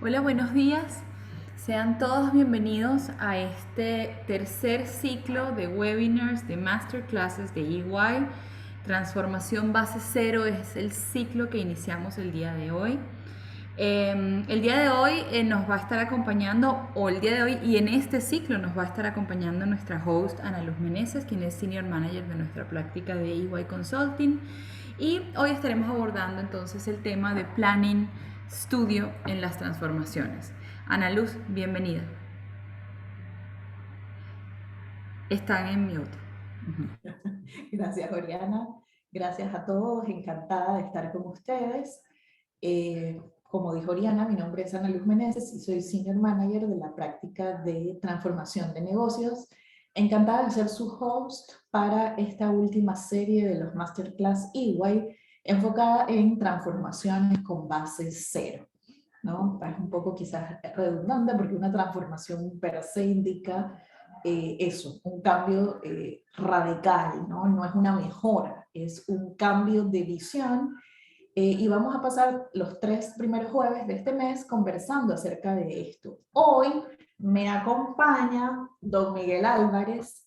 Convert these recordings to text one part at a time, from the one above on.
Hola, buenos días. Sean todos bienvenidos a este tercer ciclo de webinars, de masterclasses de EY. Transformación base cero es el ciclo que iniciamos el día de hoy. El día de hoy nos va a estar acompañando, o el día de hoy y en este ciclo nos va a estar acompañando nuestra host Ana Luz Meneses, quien es Senior Manager de nuestra práctica de EY Consulting. Y hoy estaremos abordando entonces el tema de Planning Studio en las transformaciones. Ana Luz, bienvenida. Están en mute. Gracias, Oriana. Gracias a todos. Encantada de estar con ustedes. Como dijo Oriana, mi nombre es Ana Luz Meneses y soy Senior Manager de la práctica de transformación de negocios. Encantada de ser su host para esta última serie de los Masterclass EY enfocada en transformaciones con base cero, ¿no? Es un poco quizás redundante porque una transformación per se indica eso, un cambio radical, ¿no? No es una mejora, es un cambio de visión. Y vamos a pasar los 3 primeros jueves de este mes conversando acerca de esto. Hoy me acompaña don Miguel Álvarez.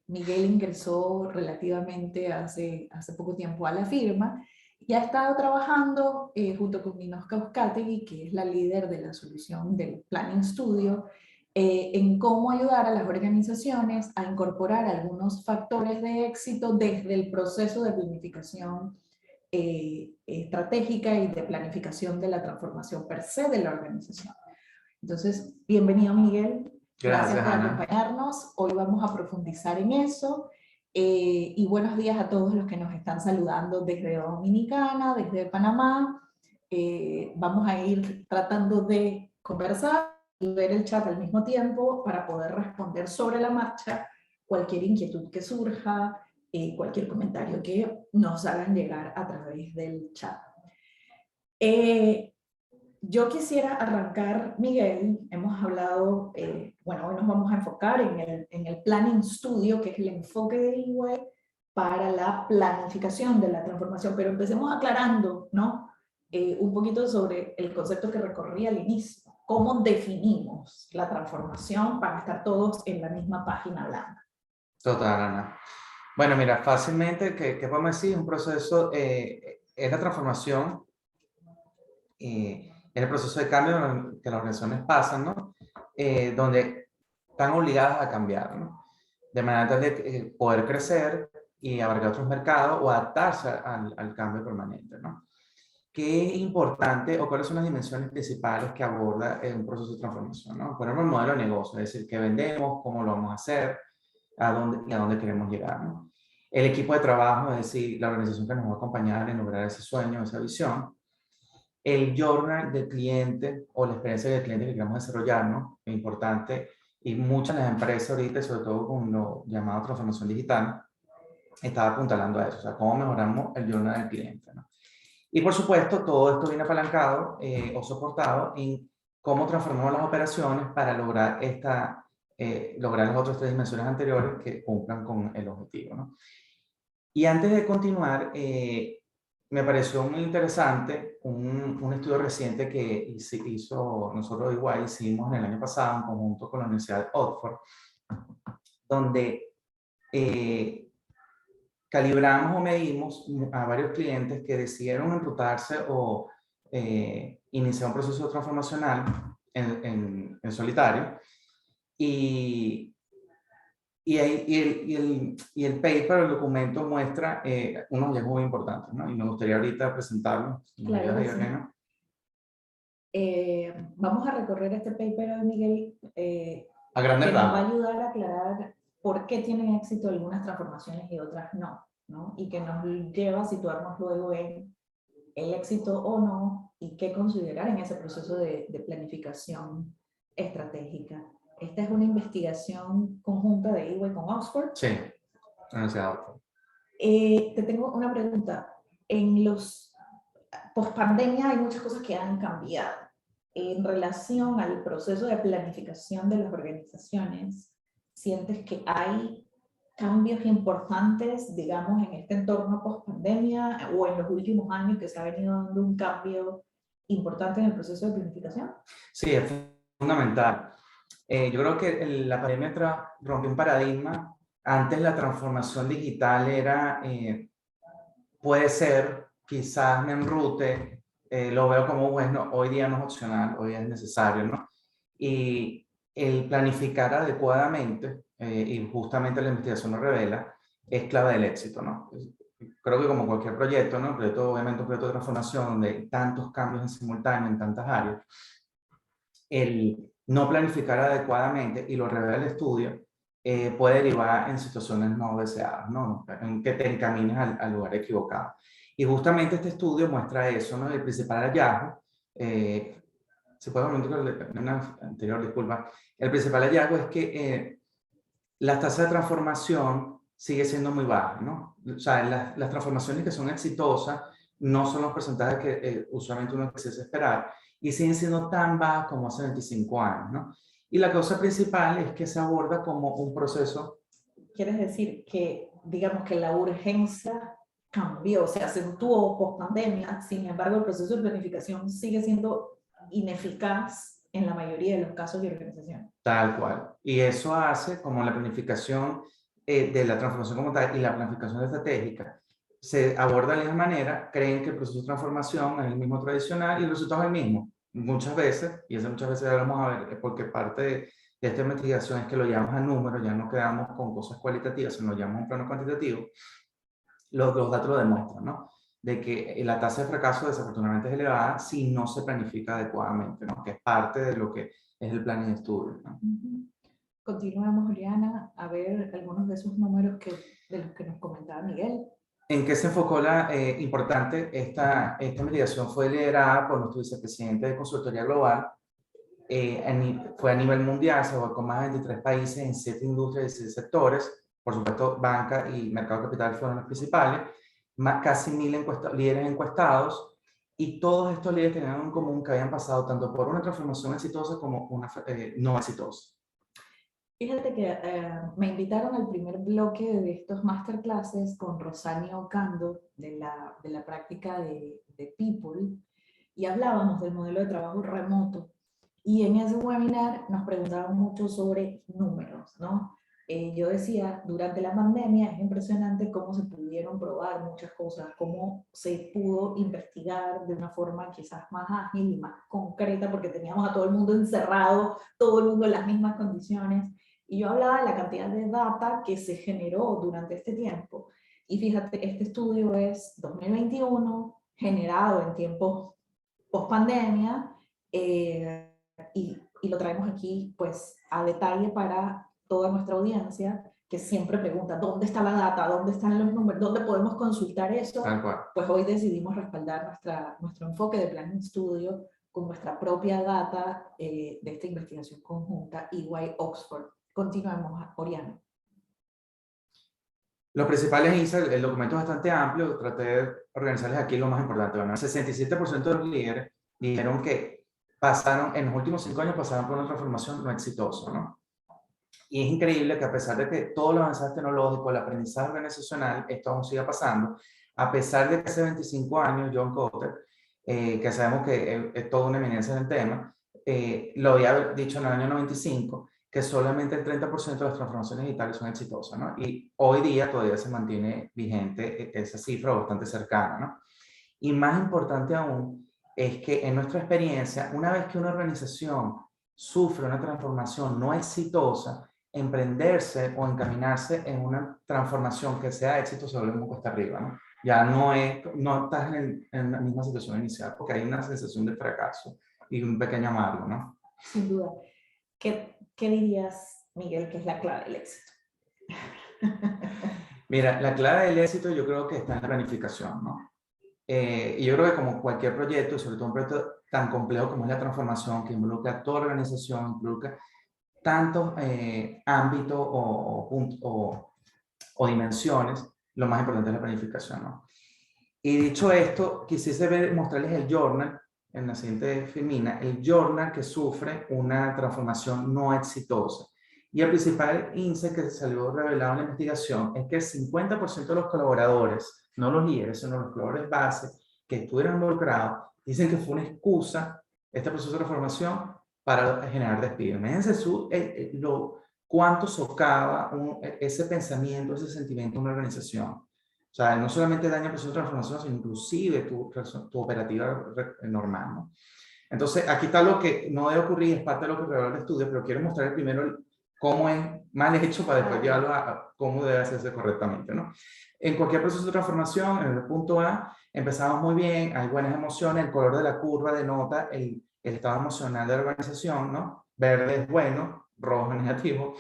Miguel ingresó relativamente hace poco tiempo a la firma y ha estado trabajando junto con Ninoska Uzcategui, que es la líder de la solución del Planning Studio, en cómo ayudar a las organizaciones a incorporar algunos factores de éxito desde el proceso de planificación estratégica y de planificación de la transformación per se de la organización. Entonces, bienvenido Miguel, gracias por Ana. acompañarnos. Hoy vamos a profundizar en eso. Y buenos días a todos los que nos están saludando desde Dominicana, desde Panamá. Vamos a ir tratando de conversar y ver el chat al mismo tiempo para poder responder sobre la marcha cualquier inquietud que surja, cualquier comentario que nos hagan llegar a través del chat. Yo quisiera arrancar, Miguel, hemos hablado, bueno, hoy nos vamos a enfocar en el Planning Studio, que es el enfoque de EY para la planificación de la transformación, pero empecemos aclarando, ¿no? Un poquito sobre el concepto que recorrí al inicio. ¿Cómo definimos la transformación para estar todos en la misma página blanca? Total, Ana. Bueno, mira, fácilmente, ¿qué podemos decir? Un proceso, es la transformación, es el proceso de cambio que las organizaciones pasan, ¿no? Donde están obligadas a cambiar, ¿no? De manera tal de poder crecer y abarcar otros mercados o adaptarse al cambio permanente, ¿no? ¿Qué es importante o cuáles son las dimensiones principales que aborda un proceso de transformación, ¿no? Por ejemplo, el modelo de negocio, es decir, qué vendemos, cómo lo vamos a hacer, a dónde queremos llegar, ¿no? El equipo de trabajo, es decir, la organización que nos va a acompañar en lograr ese sueño, esa visión. El journal del cliente o la experiencia del cliente que queremos desarrollar, ¿no? Es importante, y muchas de las empresas ahorita, sobre todo con lo llamado transformación digital, están apuntalando a eso, o sea, cómo mejoramos el journal del cliente, ¿no? Y por supuesto, todo esto viene apalancado o soportado en cómo transformamos las operaciones para lograr lograr las otras 3 dimensiones anteriores que cumplan con el objetivo, ¿no? Y antes de continuar, me pareció muy interesante un estudio reciente que nosotros igual hicimos en el año pasado en conjunto con la Universidad de Oxford, donde calibramos o medimos a varios clientes que decidieron enrutarse o iniciar un proceso transformacional en solitario. Y el paper, el documento muestra unos hallazgos muy importantes, ¿no? Y me gustaría ahorita presentarlo. Claro que sí. Vamos a recorrer este paper de Miguel a grandes que nos va a rasgos. ayudar a aclarar por qué tienen éxito algunas transformaciones y otras no, ¿no? Y que nos lleva a situarnos luego en el éxito o no y qué considerar en ese proceso de planificación estratégica. Esta es una investigación conjunta de EY con Oxford. Sí, Universidad de Oxford. Te tengo una pregunta. En los post-pandemia hay muchas cosas que han cambiado. En relación al proceso de planificación de las organizaciones, ¿sientes que hay cambios importantes, digamos, en este entorno post-pandemia o en los últimos años que se ha venido dando un cambio importante en el proceso de planificación? Sí, es fundamental. Yo creo que la pandemia rompió un paradigma. Antes la transformación digital era, puede ser, quizás me enrute, lo veo como bueno, hoy día no es opcional, hoy día es necesario, ¿no? Y el planificar adecuadamente, y justamente la investigación lo revela, es clave del éxito, ¿no? Creo que como cualquier proyecto, ¿no? Proyecto, obviamente un proyecto de transformación donde hay tantos cambios en simultáneo en tantas áreas, el no planificar adecuadamente, y lo revela el estudio, puede derivar en situaciones no deseadas, ¿no? En que te encamines al lugar equivocado. Y justamente este estudio muestra eso, ¿no? El principal hallazgo, se puede comentar una anterior, disculpa, el principal hallazgo es que la tasa de transformación sigue siendo muy baja, ¿no? O sea, las transformaciones que son exitosas no son los porcentajes que usualmente uno quisiese esperar, y siguen siendo tan bajas como hace 25 años, ¿no? Y la causa principal es que se aborda como un proceso. ¿Quieres decir que, digamos, que la urgencia cambió, se acentuó post pandemia, sin embargo el proceso de planificación sigue siendo ineficaz en la mayoría de los casos de organización? Tal cual. Y eso hace como la planificación de la transformación como tal y la planificación estratégica se aborda de la misma manera, creen que el proceso de transformación es el mismo tradicional y el resultado es el mismo. Muchas veces, y eso muchas veces ya lo vamos a ver, porque parte de esta investigación es que lo llamamos a números, ya no quedamos con cosas cualitativas, sino lo llamamos un plano cuantitativo. Los datos lo demuestran, ¿no? De que la tasa de fracaso desafortunadamente es elevada si no se planifica adecuadamente, ¿no? Que es parte de lo que es el planning de estudio, ¿no? Continuamos, Oriana, a ver algunos de esos números de los que nos comentaba Miguel. ¿En qué se enfocó la importante? Esta investigación fue liderada por nuestro vicepresidente de consultoría global. Fue a nivel mundial, se fue con más de 23 países en 7 industrias y 6 sectores. Por supuesto, banca y mercado de capital fueron los principales. Casi 1000 líderes encuestados. Y todos estos líderes tenían en común que habían pasado tanto por una transformación exitosa como una no exitosa. Fíjate que me invitaron al primer bloque de estos masterclasses con Rosanio Ocando de la práctica de People, y hablábamos del modelo de trabajo remoto. Y en ese webinar nos preguntaban mucho sobre números, ¿no? Yo decía, durante la pandemia es impresionante cómo se pudieron probar muchas cosas, cómo se pudo investigar de una forma quizás más ágil y más concreta, porque teníamos a todo el mundo encerrado, todo el mundo en las mismas condiciones. Y yo hablaba de la cantidad de data que se generó durante este tiempo. Y fíjate, este estudio es 2021, generado en tiempos post-pandemia, y lo traemos aquí pues a detalle para toda nuestra audiencia que siempre pregunta, ¿dónde está la data? ¿Dónde están los números? ¿Dónde podemos consultar eso? Pues hoy decidimos respaldar nuestro enfoque de Planning Studio con nuestra propia data de esta investigación conjunta EY-Oxford. Continuemos, Oriana. Los principales insights, el documento es bastante amplio, traté de organizarles aquí lo más importante. Bueno, el 67% de los líderes dijeron que pasaron, en los últimos 5 años pasaron por una transformación no exitosa, ¿no? Y es increíble que a pesar de que todos los avances tecnológicos, el aprendizaje organizacional, esto aún siga pasando, a pesar de que hace 25 años John Kotter, que sabemos que es toda una eminencia en el tema, lo había dicho en el año 95, que solamente el 30% de las transformaciones digitales son exitosas, ¿no? Y hoy día todavía se mantiene vigente esa cifra bastante cercana, ¿no? Y más importante aún es que en nuestra experiencia, una vez que una organización sufre una transformación no exitosa, emprenderse o encaminarse en una transformación que sea éxito se vuelve muy cuesta arriba, ¿no? Ya no estás en la misma situación inicial, porque hay una sensación de fracaso y un pequeño amargo, ¿no? Sin duda. ¿Qué dirías, Miguel, que es la clave del éxito? Mira, la clave del éxito yo creo que está en la planificación, ¿no? Y yo creo que como cualquier proyecto, sobre todo un proyecto tan complejo como es la transformación, que involucra a toda la organización, involucra tantos ámbitos o dimensiones, lo más importante es la planificación, ¿no? Y dicho esto, quisiese mostrarles el journal, en la siguiente filmina, el journal que sufre una transformación no exitosa. Y el principal índice que salió revelado en la investigación es que el 50% de los colaboradores, no los líderes, sino los colaboradores base que estuvieron involucrados, Dicen que fue una excusa, este proceso de transformación, para generar despido. Imagínense cuánto socava ese pensamiento, ese sentimiento en una organización. O sea, no solamente daña el proceso de transformación, sino inclusive tu operativa normal, ¿no? Entonces, aquí está lo que no debe ocurrir, es parte de lo que reveló el estudio, pero quiero mostrar primero cómo es mal hecho para después llevarlo a cómo debe hacerse correctamente, ¿no? En cualquier proceso de transformación, en el punto A, empezamos muy bien, hay buenas emociones, el color de la curva denota el estado emocional de la organización, ¿no? Verde es bueno, rojo es negativo.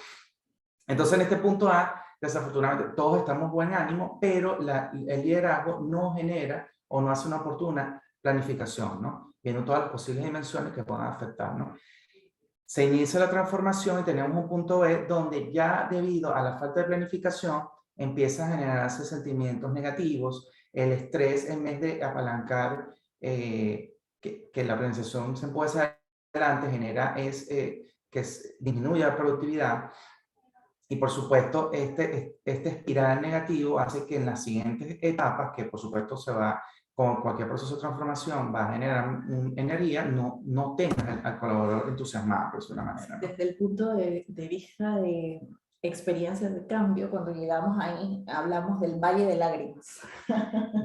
Entonces, en este punto A, desafortunadamente, todos estamos buen ánimo, pero el liderazgo no genera o no hace una oportuna planificación, ¿no? Viendo todas las posibles dimensiones que puedan afectar, ¿no? Se inicia la transformación y tenemos un punto B donde ya debido a la falta de planificación empiezan a generarse sentimientos negativos, el estrés en vez de apalancar que la organización se pueda hacer adelante, genera disminuye la productividad y por supuesto este espiral negativo hace que en las siguientes etapas, que por supuesto se va con cualquier proceso de transformación, va a generar energía, no tengas al colaborador entusiasmado, por decirlo de una manera, ¿no? Desde el punto de vista de experiencias de cambio, cuando llegamos ahí, hablamos del valle de lágrimas.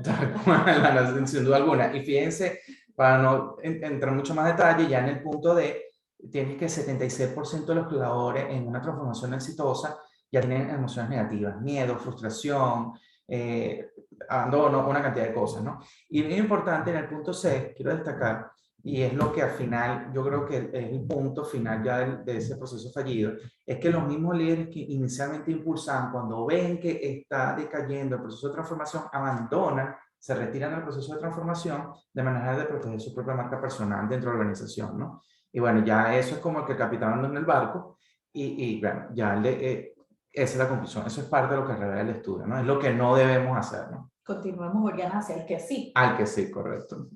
Tal cual, sin duda alguna. Y fíjense, para no entrar mucho más detalle, ya en el punto D, tienes que el 76% de los colaboradores en una transformación exitosa ya tienen emociones negativas, miedo, frustración, abandono, una cantidad de cosas, ¿no? Y bien importante en el punto C, quiero destacar, y es lo que al final, yo creo que es el punto final ya de ese proceso fallido, es que los mismos líderes que inicialmente impulsan, cuando ven que está decayendo el proceso de transformación, abandonan, se retiran del proceso de transformación de manera de proteger su propia marca personal dentro de la organización, ¿no? Y bueno, ya eso es como el que el capitán anda en el barco y bueno, ya esa es la conclusión, eso es parte de lo que revela el estudio, ¿no? Es lo que no debemos hacer, ¿no? Continuemos, Oriana, hacia el que sí. Al que sí, correcto.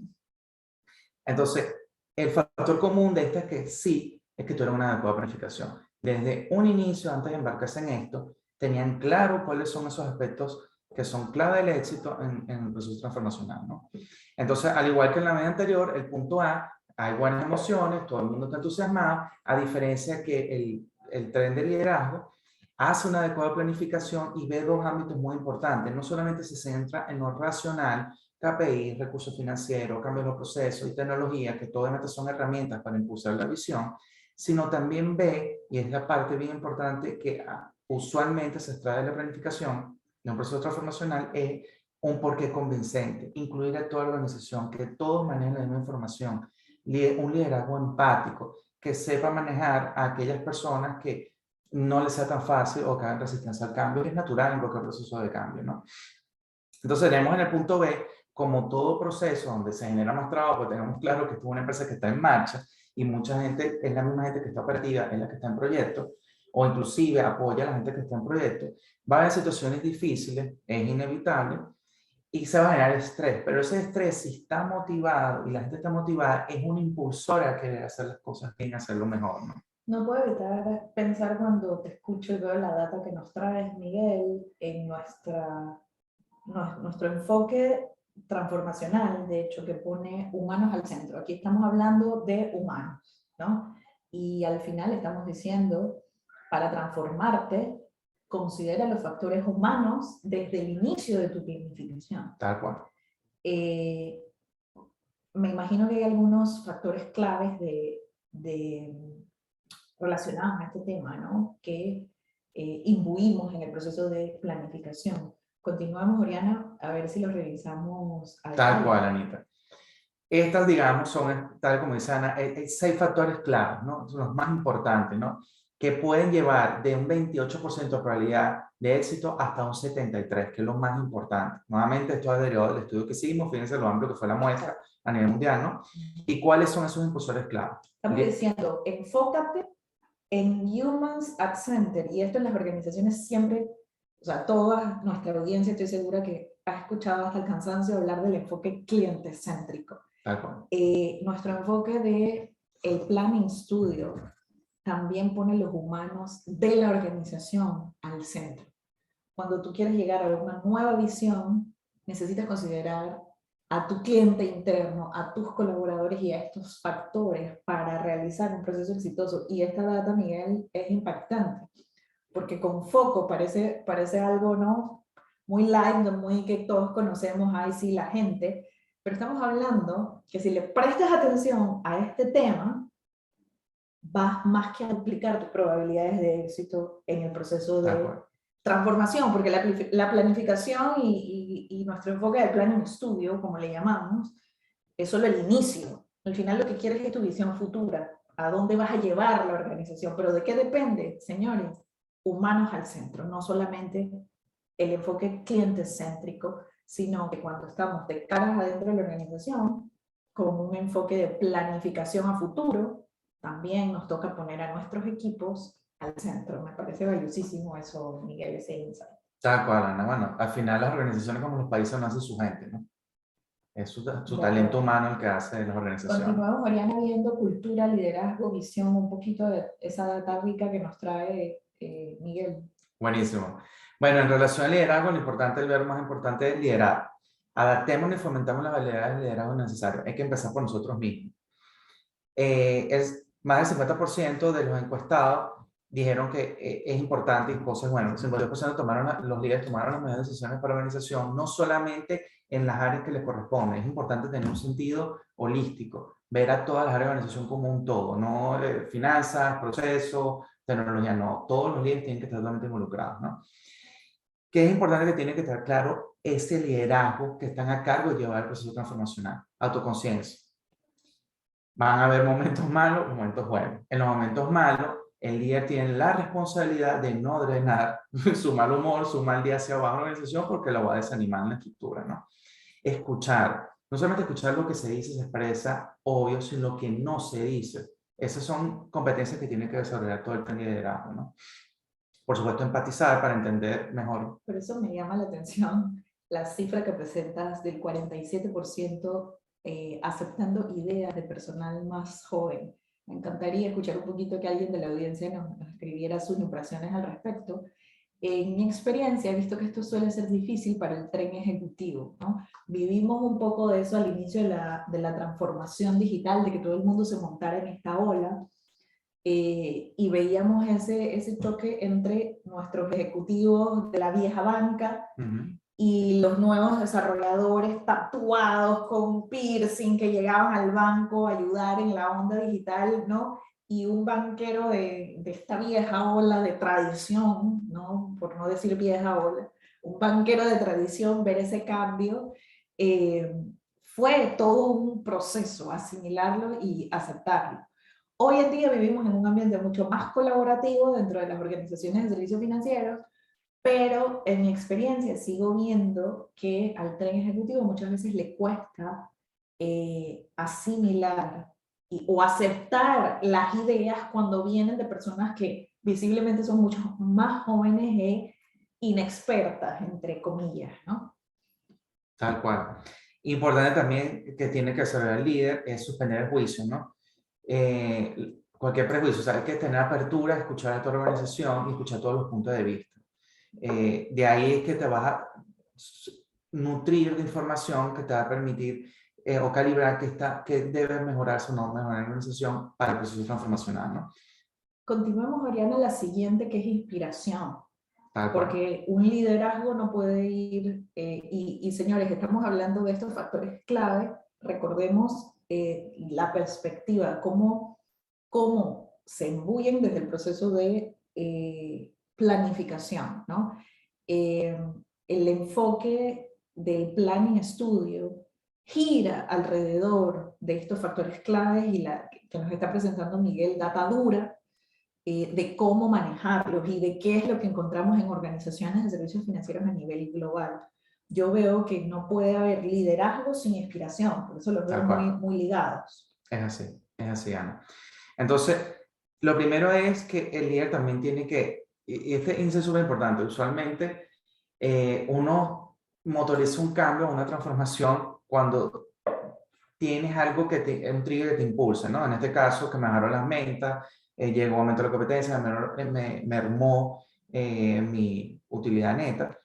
Entonces, el factor común de esta es que sí, es que tuvieron una adecuada planificación. Desde un inicio, antes de embarcarse en esto, tenían claro cuáles son esos aspectos que son clave del éxito en el proceso transformacional, ¿no? Entonces, al igual que en la media anterior, el punto A, hay buenas emociones, todo el mundo está entusiasmado, a diferencia que el tren de liderazgo hace una adecuada planificación y ve dos ámbitos muy importantes. No solamente se centra en lo racional, KPI, recursos financieros, cambio de los procesos y tecnología, que todas estas son herramientas para impulsar la visión, sino también ve, y es la parte bien importante que usualmente se extrae de la planificación de un proceso transformacional, es un porqué convincente, incluir a toda la organización, que todos manejen la misma información, un liderazgo empático, que sepa manejar a aquellas personas que no les sea tan fácil o que hagan resistencia al cambio, que es natural en cualquier proceso de cambio, ¿no? Entonces tenemos en el punto B, como todo proceso donde se genera más trabajo, pues tenemos claro que esto es una empresa que está en marcha y mucha gente, es la misma gente que está operativa, es la que está en proyecto, o inclusive apoya a la gente que está en proyecto, va a haber situaciones difíciles, es inevitable, y se va a generar estrés, pero ese estrés, si está motivado y la gente está motivada, es un impulsor a querer hacer las cosas bien, hacerlo mejor, ¿no? No puedo evitar pensar cuando te escucho y veo la data que nos traes, Miguel, en nuestro enfoque transformacional, de hecho, que pone humanos al centro. Aquí estamos hablando de humanos, ¿no? Y al final estamos diciendo, para transformarte, considera los factores humanos desde el inicio de tu planificación. Tal cual. Me imagino que hay algunos factores claves relacionados a este tema, ¿no? Que imbuimos en el proceso de planificación. Continuamos, Oriana, a ver si lo revisamos. Tal cual, Anita. Estas, digamos, son, tal como dice Ana, 6 factores claves, ¿no? Son los más importantes, ¿no? Que pueden llevar de un 28% de probabilidad de éxito hasta un 73%, que es lo más importante. Nuevamente, esto es derivado del estudio que hicimos, fíjense lo amplio que fue la muestra a nivel mundial, ¿no? ¿Y cuáles son esos impulsores claves? Estamos diciendo, enfócate en humans at center, y esto en las organizaciones siempre, o sea, toda nuestra audiencia, estoy segura que ha escuchado hasta el cansancio hablar del enfoque cliente céntrico. Nuestro enfoque de el Planning Studio también pone los humanos de la organización al centro. Cuando tú quieres llegar a una nueva visión, necesitas considerar a tu cliente interno, a tus colaboradores y a estos factores para realizar un proceso exitoso. Y esta data, Miguel, es impactante, porque con foco parece algo, ¿no? Muy light, muy que todos conocemos, ay sí, la gente, pero estamos hablando que si le prestas atención a este tema, vas más que a duplicar tus probabilidades de éxito en el proceso De de acuerdo. transformación, porque la planificación y nuestro enfoque de plan en estudio, como le llamamos, es solo el inicio. Al final lo que quieres es tu visión futura, a dónde vas a llevar la organización, pero ¿de qué depende, señores? Humanos al centro, no solamente el enfoque cliente céntrico, sino que cuando estamos de caras adentro de la organización, con un enfoque de planificación a futuro, también nos toca poner a nuestros equipos al centro. Me parece valiosísimo eso, Miguel, ese insight. Tal cual, Ana. Bueno, al final las organizaciones como los países no hacen su gente, ¿no? Es su talento humano el que hace las organizaciones. Continuamos, Mariana, viendo cultura, liderazgo, visión, un poquito de esa data rica que nos trae Miguel. Buenísimo. Bueno, en relación al liderazgo, lo importante, el verbo más importante es liderar. Adaptemos y fomentamos las habilidades de liderazgo necesarias. Hay que empezar por nosotros mismos. Más del 50% de los encuestados dijeron que es importante, y entonces, bueno, el 52% los líderes tomaron las mejores decisiones para la organización, no solamente en las áreas que les corresponden. Es importante tener un sentido holístico, ver a todas las áreas de la organización como un todo, no finanzas, procesos, tecnología, no. Todos los líderes tienen que estar totalmente involucrados, ¿no? Que es importante que tiene que estar claro ese liderazgo que están a cargo de llevar el proceso transformacional, autoconciencia. Van a haber momentos malos, momentos buenos. En los momentos malos, el líder tiene la responsabilidad de no drenar su mal humor, su mal día hacia abajo en la organización porque lo va a desanimar en la estructura, ¿no? Escuchar. No solamente escuchar lo que se dice, se expresa, obvio, sino lo que no se dice. Esas son competencias que tiene que desarrollar todo el plan de liderazgo, ¿no? Por supuesto, empatizar para entender mejor. Por eso me llama la atención la cifra que presentas del 47% aceptando ideas de personal más joven. Me encantaría escuchar un poquito que alguien de la audiencia nos escribiera sus impresiones al respecto. En mi experiencia he visto que esto suele ser difícil para el tren ejecutivo, ¿no? Vivimos un poco de eso al inicio de la transformación digital, de que todo el mundo se montara en esta ola, y veíamos ese choque entre nuestros ejecutivos de la vieja banca y los nuevos desarrolladores tatuados con piercing que llegaban al banco a ayudar en la onda digital, ¿no? Y un banquero de esta vieja ola de tradición, ¿no? Por no decir vieja ola, un banquero de tradición, ver ese cambio, fue todo un proceso asimilarlo y aceptarlo. Hoy en día vivimos en un ambiente mucho más colaborativo dentro de las organizaciones de servicios financieros, pero en mi experiencia sigo viendo que al tren ejecutivo muchas veces le cuesta asimilar o aceptar las ideas cuando vienen de personas que visiblemente son mucho más jóvenes e inexpertas, entre comillas, ¿no? Tal cual. Importante también que tiene que hacer el líder es suspender el juicio, ¿no? Cualquier prejuicio, o sea, hay que tener apertura, escuchar a tu organización y escuchar todos los puntos de vista. De ahí es que te vas a nutrir de información que te va a permitir o calibrar que debe mejorarse o no mejorar la organización para el proceso transformacional, ¿no? Continuemos, Oriana, la siguiente, que es inspiración. Porque un liderazgo no puede ir, y señores, estamos hablando de estos factores clave, recordemos la perspectiva, cómo se embullen desde el proceso de planificación, ¿no? El enfoque del planning estudio gira alrededor de estos factores claves y que nos está presentando Miguel, data dura, de cómo manejarlos y de qué es lo que encontramos en organizaciones de servicios financieros a nivel global. Yo veo que no puede haber liderazgo sin inspiración, por eso los veo muy ligados. Es así, Ana. Entonces, lo primero es que el líder también tiene que, y este índice es súper importante, usualmente uno motoriza un cambio, una transformación cuando tienes algo un trigger que te impulsa, ¿no? En este caso, que me agarró las ventas, llegó un momento de la competencia, me mermó mi utilidad neta,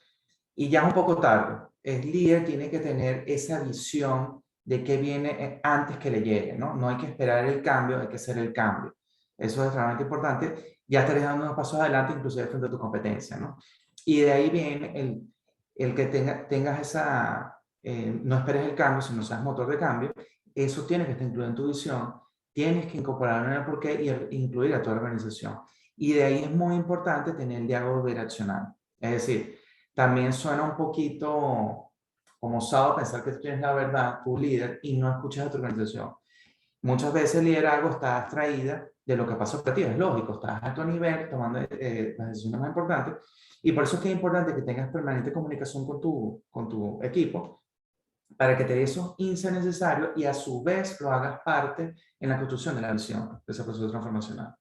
y ya es un poco tarde. el líder tiene que tener esa visión de qué viene antes que le llegue, ¿no? No hay que esperar el cambio, hay que hacer el cambio. Eso es realmente importante. Ya estarías dando unos pasos adelante, inclusive frente a tu competencia, ¿no? Y de ahí viene el que tengas esa, no esperes el cambio, sino seas motor de cambio. Eso tiene que estar incluido en tu visión. Tienes que incorporarlo en el porqué y incluir a tu organización. Y de ahí es muy importante tener el diálogo bidireccional. Es decir, también suena un poquito como osado pensar que tú tienes la verdad, tu líder, y no escuchas a tu organización. Muchas veces el liderazgo está abstraída de lo que pasó para ti, es lógico, estás a tu nivel tomando las decisiones más importantes, y por eso es que es importante que tengas permanente comunicación con tu equipo, para que te dé esos insights necesarios y a su vez lo hagas parte en la construcción de la visión de ese proceso transformacional.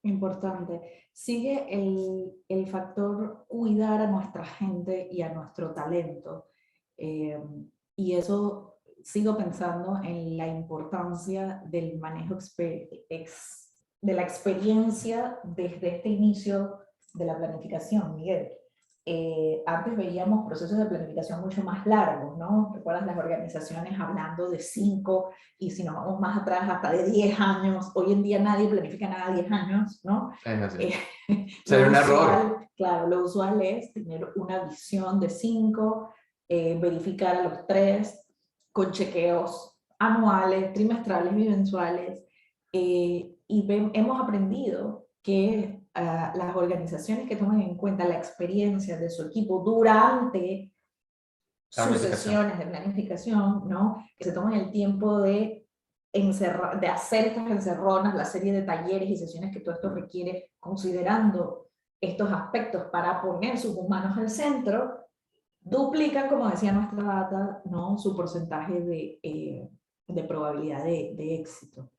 Importante. Sigue el factor cuidar a nuestra gente y a nuestro talento. Y eso sigo pensando en la importancia del manejo de la experiencia desde este inicio de la planificación, Miguel. Antes veíamos procesos de planificación mucho más largos, ¿no? ¿Recuerdas las organizaciones hablando de 5 y si nos vamos más atrás hasta de 10 años? Hoy en día nadie planifica nada a 10 años, ¿no? Es así. Sería un error. Claro, lo usual es tener una visión de 5, verificar a los 3 con chequeos anuales, trimestrales y mensuales. Hemos aprendido que las organizaciones que toman en cuenta la experiencia de su equipo durante sus sesiones de planificación, ¿no? Que se toman el tiempo de hacer estas encerronas, la serie de talleres y sesiones que todo esto requiere, considerando estos aspectos para poner sus humanos al centro, duplican, como decía nuestra data, ¿no? Su porcentaje de probabilidad de éxito.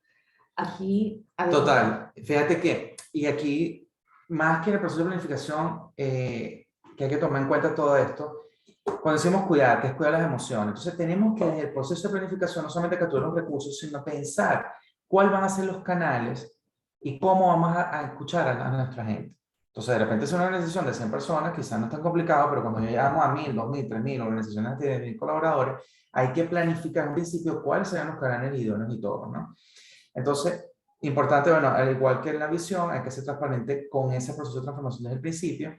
Aquí... Total, fíjate que, y aquí, más que en el proceso de planificación, que hay que tomar en cuenta todo esto, cuando decimos cuidar, que es cuidar las emociones, entonces tenemos que desde el proceso de planificación no solamente capturar los recursos, sino pensar cuáles van a ser los canales y cómo vamos a escuchar a nuestra gente. Entonces, de repente es una organización de 100 personas, quizás no es tan complicado, pero cuando ya llegamos a 1000, 2000, 3000 organizaciones de 1000 colaboradores, hay que planificar en principio cuáles serán los canales idóneos y todo, ¿no? Entonces, importante, bueno, al igual que en la visión, hay que ser transparente con ese proceso de transformación desde el principio.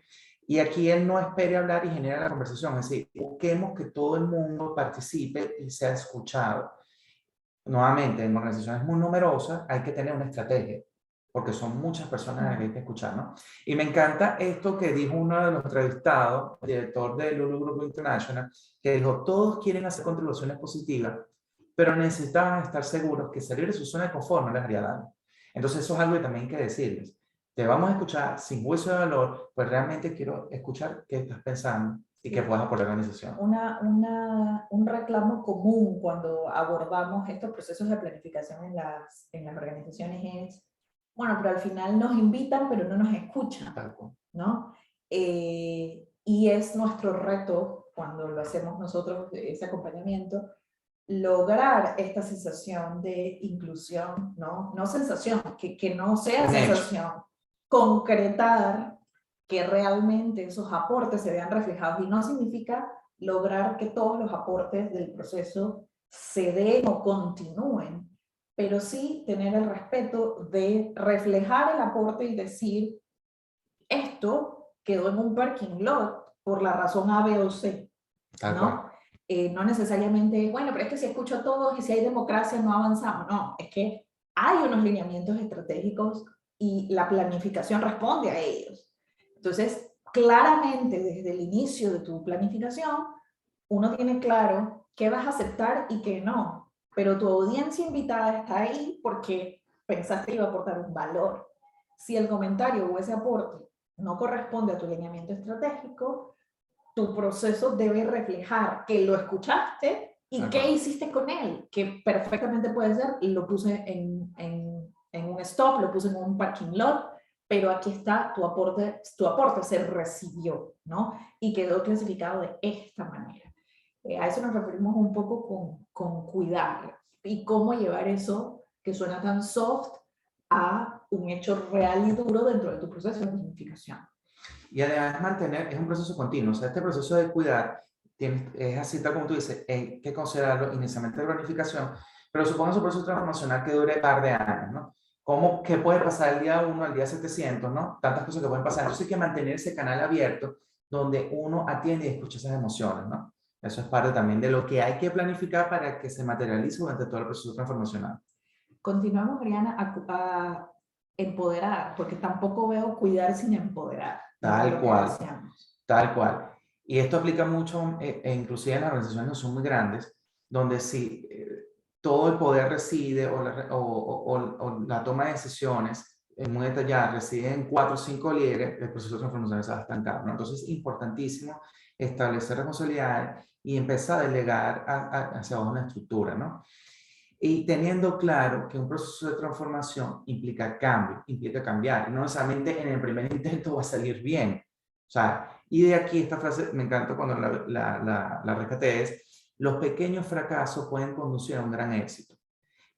Y aquí él no espere hablar y genera la conversación, es decir, busquemos que todo el mundo participe y sea escuchado. Nuevamente, en organizaciones muy numerosas hay que tener una estrategia, porque son muchas personas a las que hay que escuchar, ¿no? Y me encanta esto que dijo uno de los entrevistados, el director de Lulu Group International, que dijo, todos quieren hacer contribuciones positivas, pero necesitaban estar seguros que salir de su zona de confort no les haría daño. Entonces eso es algo que también hay que decirles. Te vamos a escuchar sin juicio de valor, pues realmente quiero escuchar qué estás pensando y qué puedas aportar a la organización. Un reclamo común cuando abordamos estos procesos de planificación en las organizaciones es, bueno, pero al final nos invitan, pero no nos escuchan, ¿no? Y es nuestro reto, cuando lo hacemos nosotros, ese acompañamiento, lograr esta sensación de inclusión, ¿no? No sensación, que no sea sensación, concretar que realmente esos aportes se vean reflejados, y no significa lograr que todos los aportes del proceso se den o continúen, pero sí tener el respeto de reflejar el aporte y decir, esto quedó en un parking lot por la razón A, B o C, ¿no? No necesariamente, bueno, pero es que si escucho a todos y si hay democracia no avanzamos. No, es que hay unos lineamientos estratégicos y la planificación responde a ellos. Entonces, claramente desde el inicio de tu planificación, uno tiene claro qué vas a aceptar y qué no, pero tu audiencia invitada está ahí porque pensaste que iba a aportar un valor. Si el comentario o ese aporte no corresponde a tu lineamiento estratégico, tu proceso debe reflejar que lo escuchaste y qué hiciste con él, que perfectamente puede ser, lo puse en un stop, lo puse en un parking lot, pero aquí está tu aporte se recibió, ¿no? Y quedó clasificado de esta manera. A eso nos referimos un poco con cuidar y cómo llevar eso que suena tan soft a un hecho real y duro dentro de tu proceso de planificación. Y además mantener, es un proceso continuo, o sea, este proceso de cuidar es así tal como tú dices, hay que considerarlo inicialmente de planificación, pero supongamos un proceso transformacional que dure un par de años, ¿no? ¿Cómo, qué puede pasar el día 1 al día 700, ¿no? Tantas cosas que pueden pasar. Entonces hay que mantener ese canal abierto donde uno atiende y escucha esas emociones, ¿no? Eso es parte también de lo que hay que planificar para que se materialice durante todo el proceso transformacional. Continuamos, Oriana, a empoderar, porque tampoco veo cuidar sin empoderar. Tal cual, tal cual. Y esto aplica mucho, inclusive en las organizaciones no son muy grandes, donde si todo el poder reside o la toma de decisiones muy detallada reside en 4 o 5 líderes, el proceso de transformación se va a estancar, ¿no? Entonces es importantísimo establecer responsabilidades y empezar a delegar hacia abajo una estructura, ¿no? Y teniendo claro que un proceso de transformación implica cambio, implica cambiar. No necesariamente en el primer intento va a salir bien. O sea, y de aquí esta frase me encanta cuando la rescaté es, los pequeños fracasos pueden conducir a un gran éxito.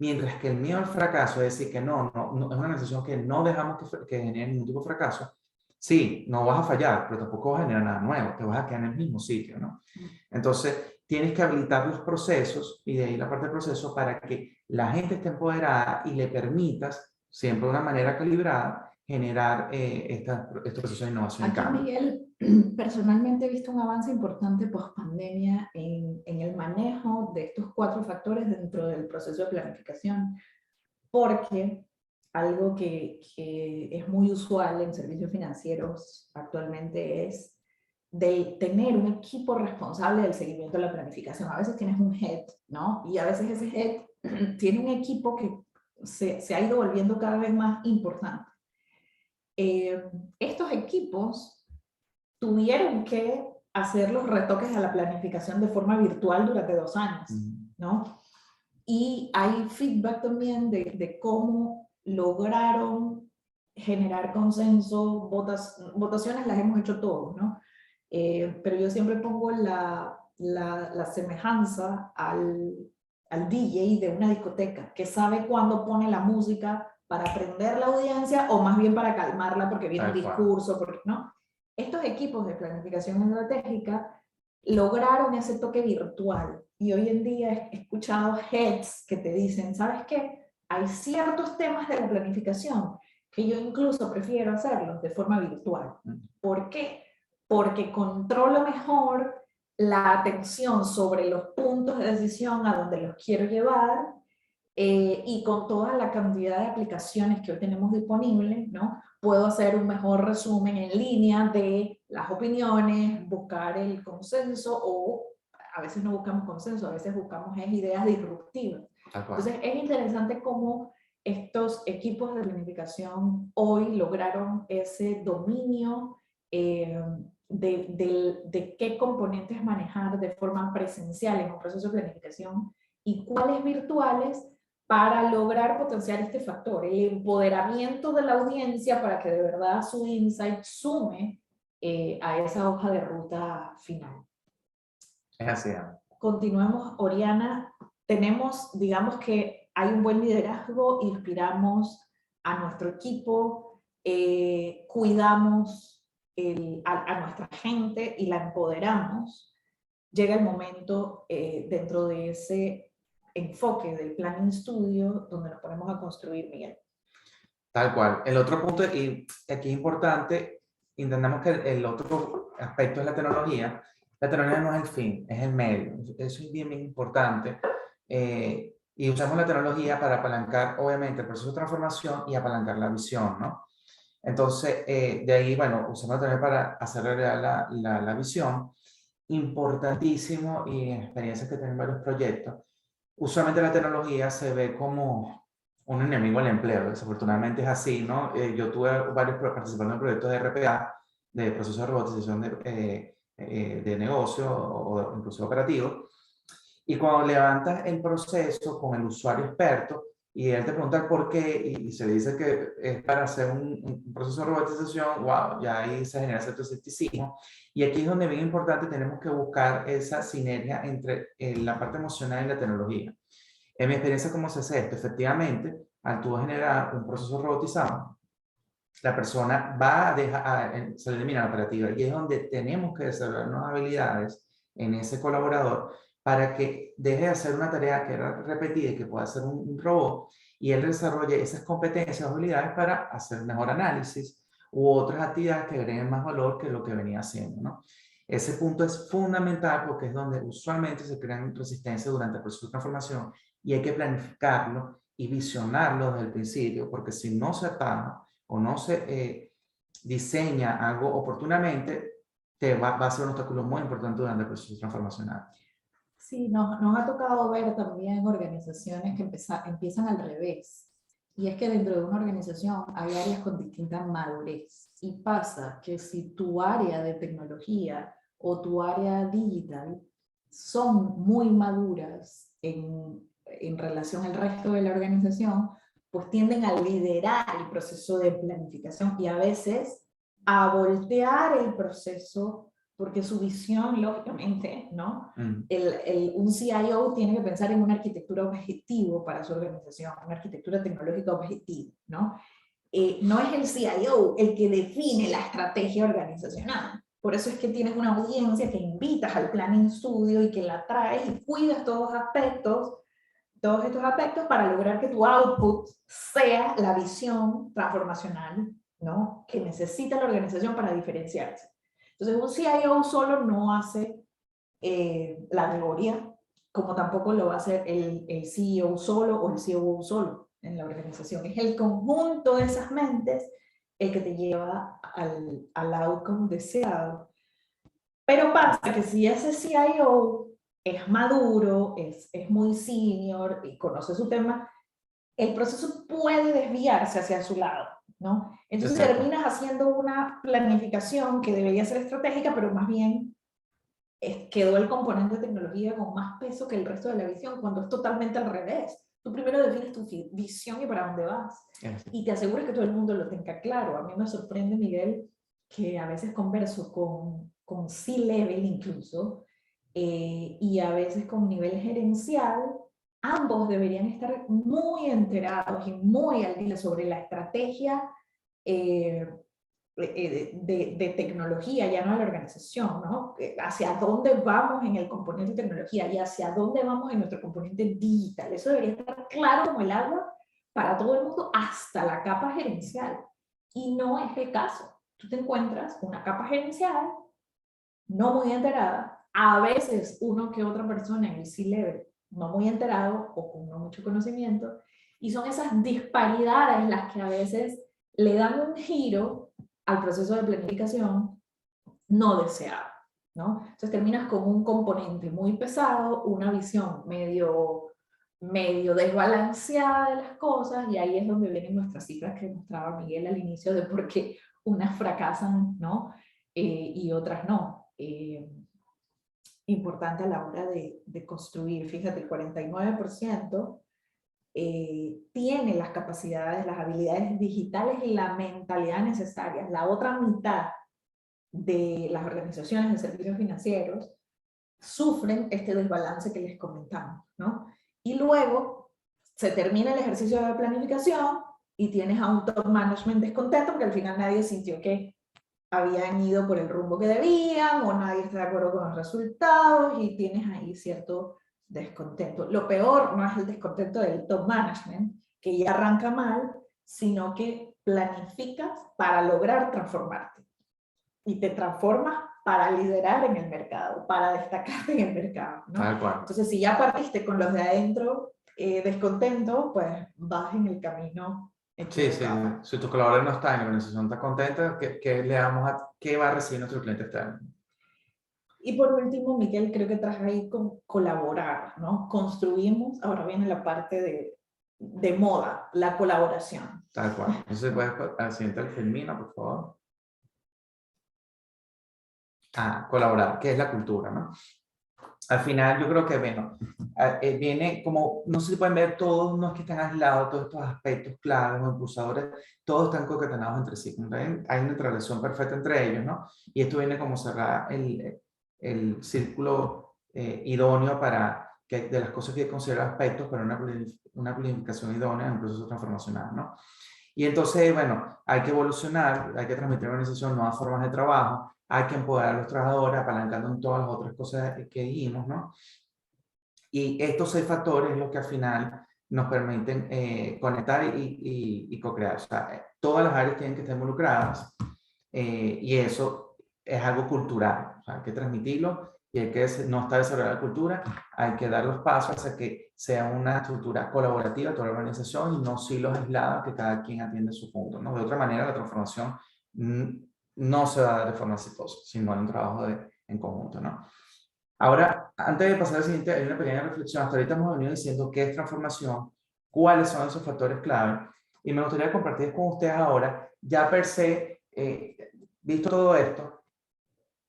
Mientras que el miedo al fracaso es decir que no, es una organización que no dejamos que genere ningún tipo de fracaso. Sí, no vas a fallar, pero tampoco vas a generar nada nuevo, te vas a quedar en el mismo sitio, ¿no? Entonces, tienes que habilitar los procesos, y de ahí la parte del proceso, para que la gente esté empoderada y le permitas, siempre de una manera calibrada, generar estos procesos de innovación y Aquí, cambio. Miguel, personalmente he visto un avance importante post pandemia en el manejo de estos 4 factores dentro del proceso de planificación, porque algo que es muy usual en servicios financieros actualmente es de tener un equipo responsable del seguimiento de la planificación. A veces tienes un head, ¿no? Y a veces ese head tiene un equipo que se ha ido volviendo cada vez más importante. Estos equipos tuvieron que hacer los retoques a la planificación de forma virtual durante 2 años, ¿no? Y hay feedback también de cómo lograron generar consenso, votaciones las hemos hecho todos, ¿no? Pero yo siempre pongo la semejanza al DJ de una discoteca, que sabe cuándo pone la música para prender la audiencia o más bien para calmarla porque viene un discurso, porque, ¿no? Estos equipos de planificación estratégica lograron ese toque virtual y hoy en día he escuchado heads que te dicen, ¿sabes qué? Hay ciertos temas de la planificación que yo incluso prefiero hacerlos de forma virtual. ¿Por qué? Porque controlo mejor la atención sobre los puntos de decisión a donde los quiero llevar y con toda la cantidad de aplicaciones que hoy tenemos disponibles, ¿no? Puedo hacer un mejor resumen en línea de las opiniones, buscar el consenso o a veces no buscamos consenso, a veces buscamos ideas disruptivas. Entonces es interesante cómo estos equipos de planificación hoy lograron ese dominio de qué componentes manejar de forma presencial en un proceso de planificación y cuáles virtuales para lograr potenciar este factor, el empoderamiento de la audiencia para que de verdad su insight sume a esa hoja de ruta final. Es así. Continuemos, Oriana. Tenemos, digamos que hay un buen liderazgo, inspiramos a nuestro equipo, cuidamos a nuestra gente y la empoderamos. Llega el momento dentro de ese enfoque del Planning Studio donde nos ponemos a construir, Miguel. Tal cual. El otro punto, y aquí es importante, entendamos que el otro aspecto es la tecnología. La tecnología no es el fin, es el medio. Eso es bien, bien importante. Y usamos la tecnología para apalancar, obviamente, el proceso de transformación y apalancar la visión, ¿no? Entonces, de ahí, bueno, usamos la tecnología para hacer realidad la visión. Importantísimo, y en experiencias que tengo en varios proyectos, usualmente la tecnología se ve como un enemigo al empleo. Desafortunadamente es así, ¿no? Yo tuve varios participando en proyectos de RPA, de procesos de robotización de negocio o incluso operativo. Y cuando levantas el proceso con el usuario experto y él te pregunta el por qué y se dice que es para hacer un proceso de robotización, wow, ya ahí se genera cierto escepticismo. Y aquí es donde es bien importante, tenemos que buscar esa sinergia entre la parte emocional y la tecnología. En mi experiencia, ¿cómo se hace esto? Efectivamente, al tú generar un proceso robotizado, la persona va a dejar, se elimina la operativa y es donde tenemos que desarrollar nuevas habilidades en ese colaborador para que deje de hacer una tarea que era repetida y que pueda hacer un robot, y él desarrolle esas competencias o habilidades para hacer mejor análisis u otras actividades que agreguen más valor que lo que venía haciendo, ¿no? Ese punto es fundamental porque es donde usualmente se crean resistencias durante el proceso de transformación, y hay que planificarlo y visionarlo desde el principio, porque si no se ataja o no se diseña algo oportunamente, va a ser un obstáculo muy importante durante el proceso transformacional. Sí, nos ha tocado ver también organizaciones que empiezan al revés. Y es que dentro de una organización hay áreas con distinta madurez. Y pasa que si tu área de tecnología o tu área digital son muy maduras en relación al resto de la organización, pues tienden a liderar el proceso de planificación y a veces a voltear el proceso porque su visión, lógicamente, ¿no? Un CIO tiene que pensar en una arquitectura objetivo para su organización, una arquitectura tecnológica objetiva, ¿no? No es el CIO el que define la estrategia organizacional. Por eso es que tienes una audiencia que invitas al planning studio y que la traes y cuidas todos estos aspectos para lograr que tu output sea la visión transformacional, ¿no? Que necesita la organización para diferenciarse. Entonces, un CIO solo no hace la gloria, como tampoco lo va a hacer el CEO solo o el COO solo en la organización. Es el conjunto de esas mentes el que te lleva al outcome deseado. Pero pasa que si ese CIO es maduro, es muy senior y conoce su tema, el proceso puede desviarse hacia su lado, ¿no? Entonces terminas haciendo una planificación que debería ser estratégica, pero más bien quedó el componente de tecnología con más peso que el resto de la visión, cuando es totalmente al revés. Tú primero defines tu visión y para dónde vas, y te aseguras que todo el mundo lo tenga claro. A mí me sorprende, Miguel, que a veces converso con C-level incluso, y a veces con nivel gerencial. Ambos deberían estar muy enterados y muy al día sobre la estrategia de tecnología, ya no de la organización, ¿no? Hacia dónde vamos en el componente de tecnología y hacia dónde vamos en nuestro componente digital. Eso debería estar claro como el agua para todo el mundo, hasta la capa gerencial. Y no es el caso. Tú te encuentras una capa gerencial no muy enterada, a veces uno que otra persona en el C-level no muy enterado o con no mucho conocimiento, y son esas disparidades las que a veces le dan un giro al proceso de planificación no deseado, ¿no? Entonces terminas con un componente muy pesado, una visión medio desbalanceada de las cosas, y ahí es donde vienen nuestras cifras que mostraba Miguel al inicio de por qué unas fracasan, ¿no? Y otras no. Importante a la hora de construir. Fíjate, el 49% tiene las capacidades, las habilidades digitales y la mentalidad necesarias. La otra mitad de las organizaciones de servicios financieros sufren este desbalance que les comentamos, ¿no? Y luego se termina el ejercicio de planificación y tienes a un top management descontento porque al final nadie sintió que habían ido por el rumbo que debían o nadie está de acuerdo con los resultados y tienes ahí cierto descontento. Lo peor no es el descontento del top management, que ya arranca mal, sino que planificas para lograr transformarte y te transformas para liderar en el mercado, para destacarte en el mercado, ¿no? Tal cual. Entonces, si ya partiste con los de adentro descontentos, pues vas en el camino. Sí, sí. Si tu colaborador no está en la organización, está contenta, ¿qué va a recibir nuestro cliente externo? Y por último, Miguel, creo que traje ahí con colaborar, ¿no? Construimos, ahora viene la parte de moda, la colaboración. Tal cual. Entonces, puedes al siguiente al Fermina, por favor. Colaborar, que es la cultura, ¿no? Al final yo creo que, bueno, viene como, no sé si pueden ver, todos no es que están aislados, todos estos aspectos claves o impulsadores, todos están concatenados entre sí, ¿no? Hay una relación perfecta entre ellos, ¿no? Y esto viene como cerrar el círculo idóneo para que de las cosas que hay que considerar aspectos para una planificación idónea en un proceso transformacional, ¿no? Y entonces, bueno, hay que evolucionar, hay que transmitir a la organización nuevas formas de trabajo, hay que empoderar a los trabajadores, apalancando en todas las otras cosas que dijimos, ¿no? Y estos 6 factores es lo que al final nos permiten conectar y co-crear. O sea, todas las áreas tienen que estar involucradas y eso es algo cultural. O sea, hay que transmitirlo y hay que no está desarrollada la cultura, hay que dar los pasos hacia que sea una estructura colaborativa toda la organización y no silos aislados que cada quien atiende su punto, ¿no? De otra manera, la transformación no se va a dar de forma exitosa, sino en un trabajo en conjunto, ¿no? Ahora, antes de pasar al siguiente, hay una pequeña reflexión. Hasta ahorita hemos venido diciendo qué es transformación, cuáles son esos factores clave, y me gustaría compartir con ustedes ahora, ya per se, visto todo esto,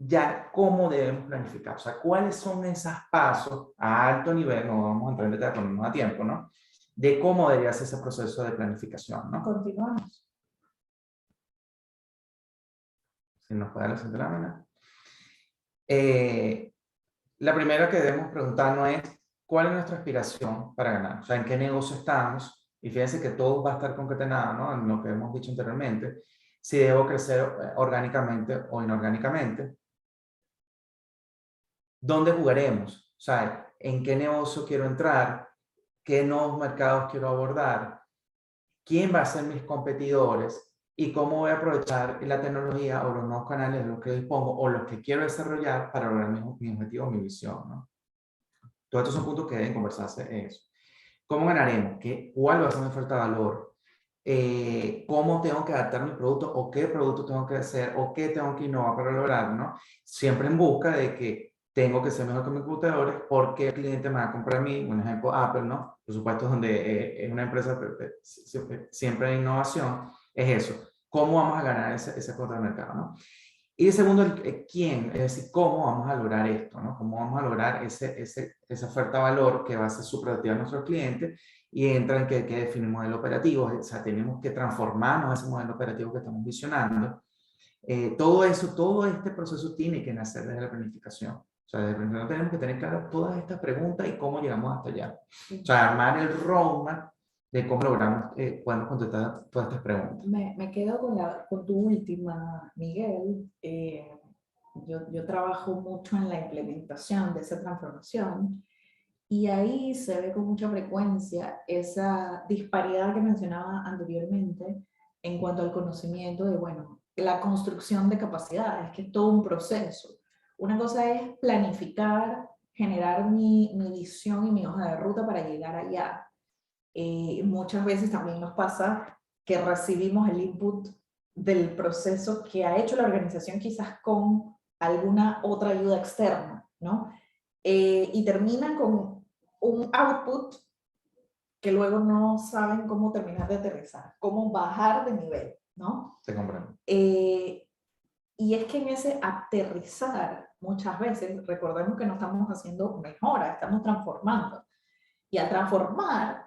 ya cómo debemos planificar, o sea, cuáles son esos pasos a alto nivel, no vamos a entrar en detalle, no nos da tiempo, ¿no? De cómo debería ser ese proceso de planificación, ¿no? Continuamos. Si nos puede dar la siguiente lámina. La primera que debemos preguntarnos es, ¿cuál es nuestra aspiración para ganar? O sea, ¿en qué negocio estamos? Y fíjense que todo va a estar concatenado, ¿no? En lo que hemos dicho anteriormente. Si debo crecer orgánicamente o inorgánicamente. ¿Dónde jugaremos? O sea, ¿en qué negocio quiero entrar? ¿Qué nuevos mercados quiero abordar? ¿Quién va a ser mis competidores? ¿Y cómo voy a aprovechar la tecnología o los nuevos canales de los que dispongo o los que quiero desarrollar para lograr mi objetivo, mi visión, ¿no? Todos estos son puntos que deben conversarse en eso. ¿Cómo ganaremos? ¿Cuál va a ser mi oferta de valor? ¿Cómo tengo que adaptar mi producto? ¿O qué producto tengo que hacer? ¿O qué tengo que innovar para lograrlo? ¿No? Siempre en busca de que tengo que ser mejor que mis competidores porque el cliente me va a comprar a mí. Un ejemplo, Apple, ¿no? Por supuesto, donde es una empresa siempre de innovación, es eso. ¿Cómo vamos a ganar ese cuota de mercado? ¿No? Y el segundo, ¿quién? Es decir, ¿cómo vamos a lograr esto? ¿No? ¿Cómo vamos a lograr esa oferta de valor que va a ser superativa a nuestros clientes? Y entra en que definir modelo operativo, o sea, tenemos que transformarnos ese modelo operativo que estamos visionando. Todo eso, todo este proceso tiene que nacer desde la planificación. O sea, desde la planificación tenemos que tener claras todas estas preguntas y cómo llegamos hasta allá. O sea, armar el roadmap de cómo logramos, podemos contestar todas estas preguntas. Me quedo con tu última, Miguel. Yo trabajo mucho en la implementación de esa transformación y ahí se ve con mucha frecuencia esa disparidad que mencionaba anteriormente en cuanto al conocimiento de, bueno, la construcción de capacidades, que es todo un proceso. Una cosa es planificar, generar mi visión y mi hoja de ruta para llegar allá. Muchas veces también nos pasa que recibimos el input del proceso que ha hecho la organización quizás con alguna otra ayuda externa, ¿no? Y terminan con un output que luego no saben cómo terminar de aterrizar, cómo bajar de nivel, ¿no? Se comprende. Y es que en ese aterrizar, muchas veces, recordemos que no estamos haciendo mejora, estamos transformando. Y al transformar,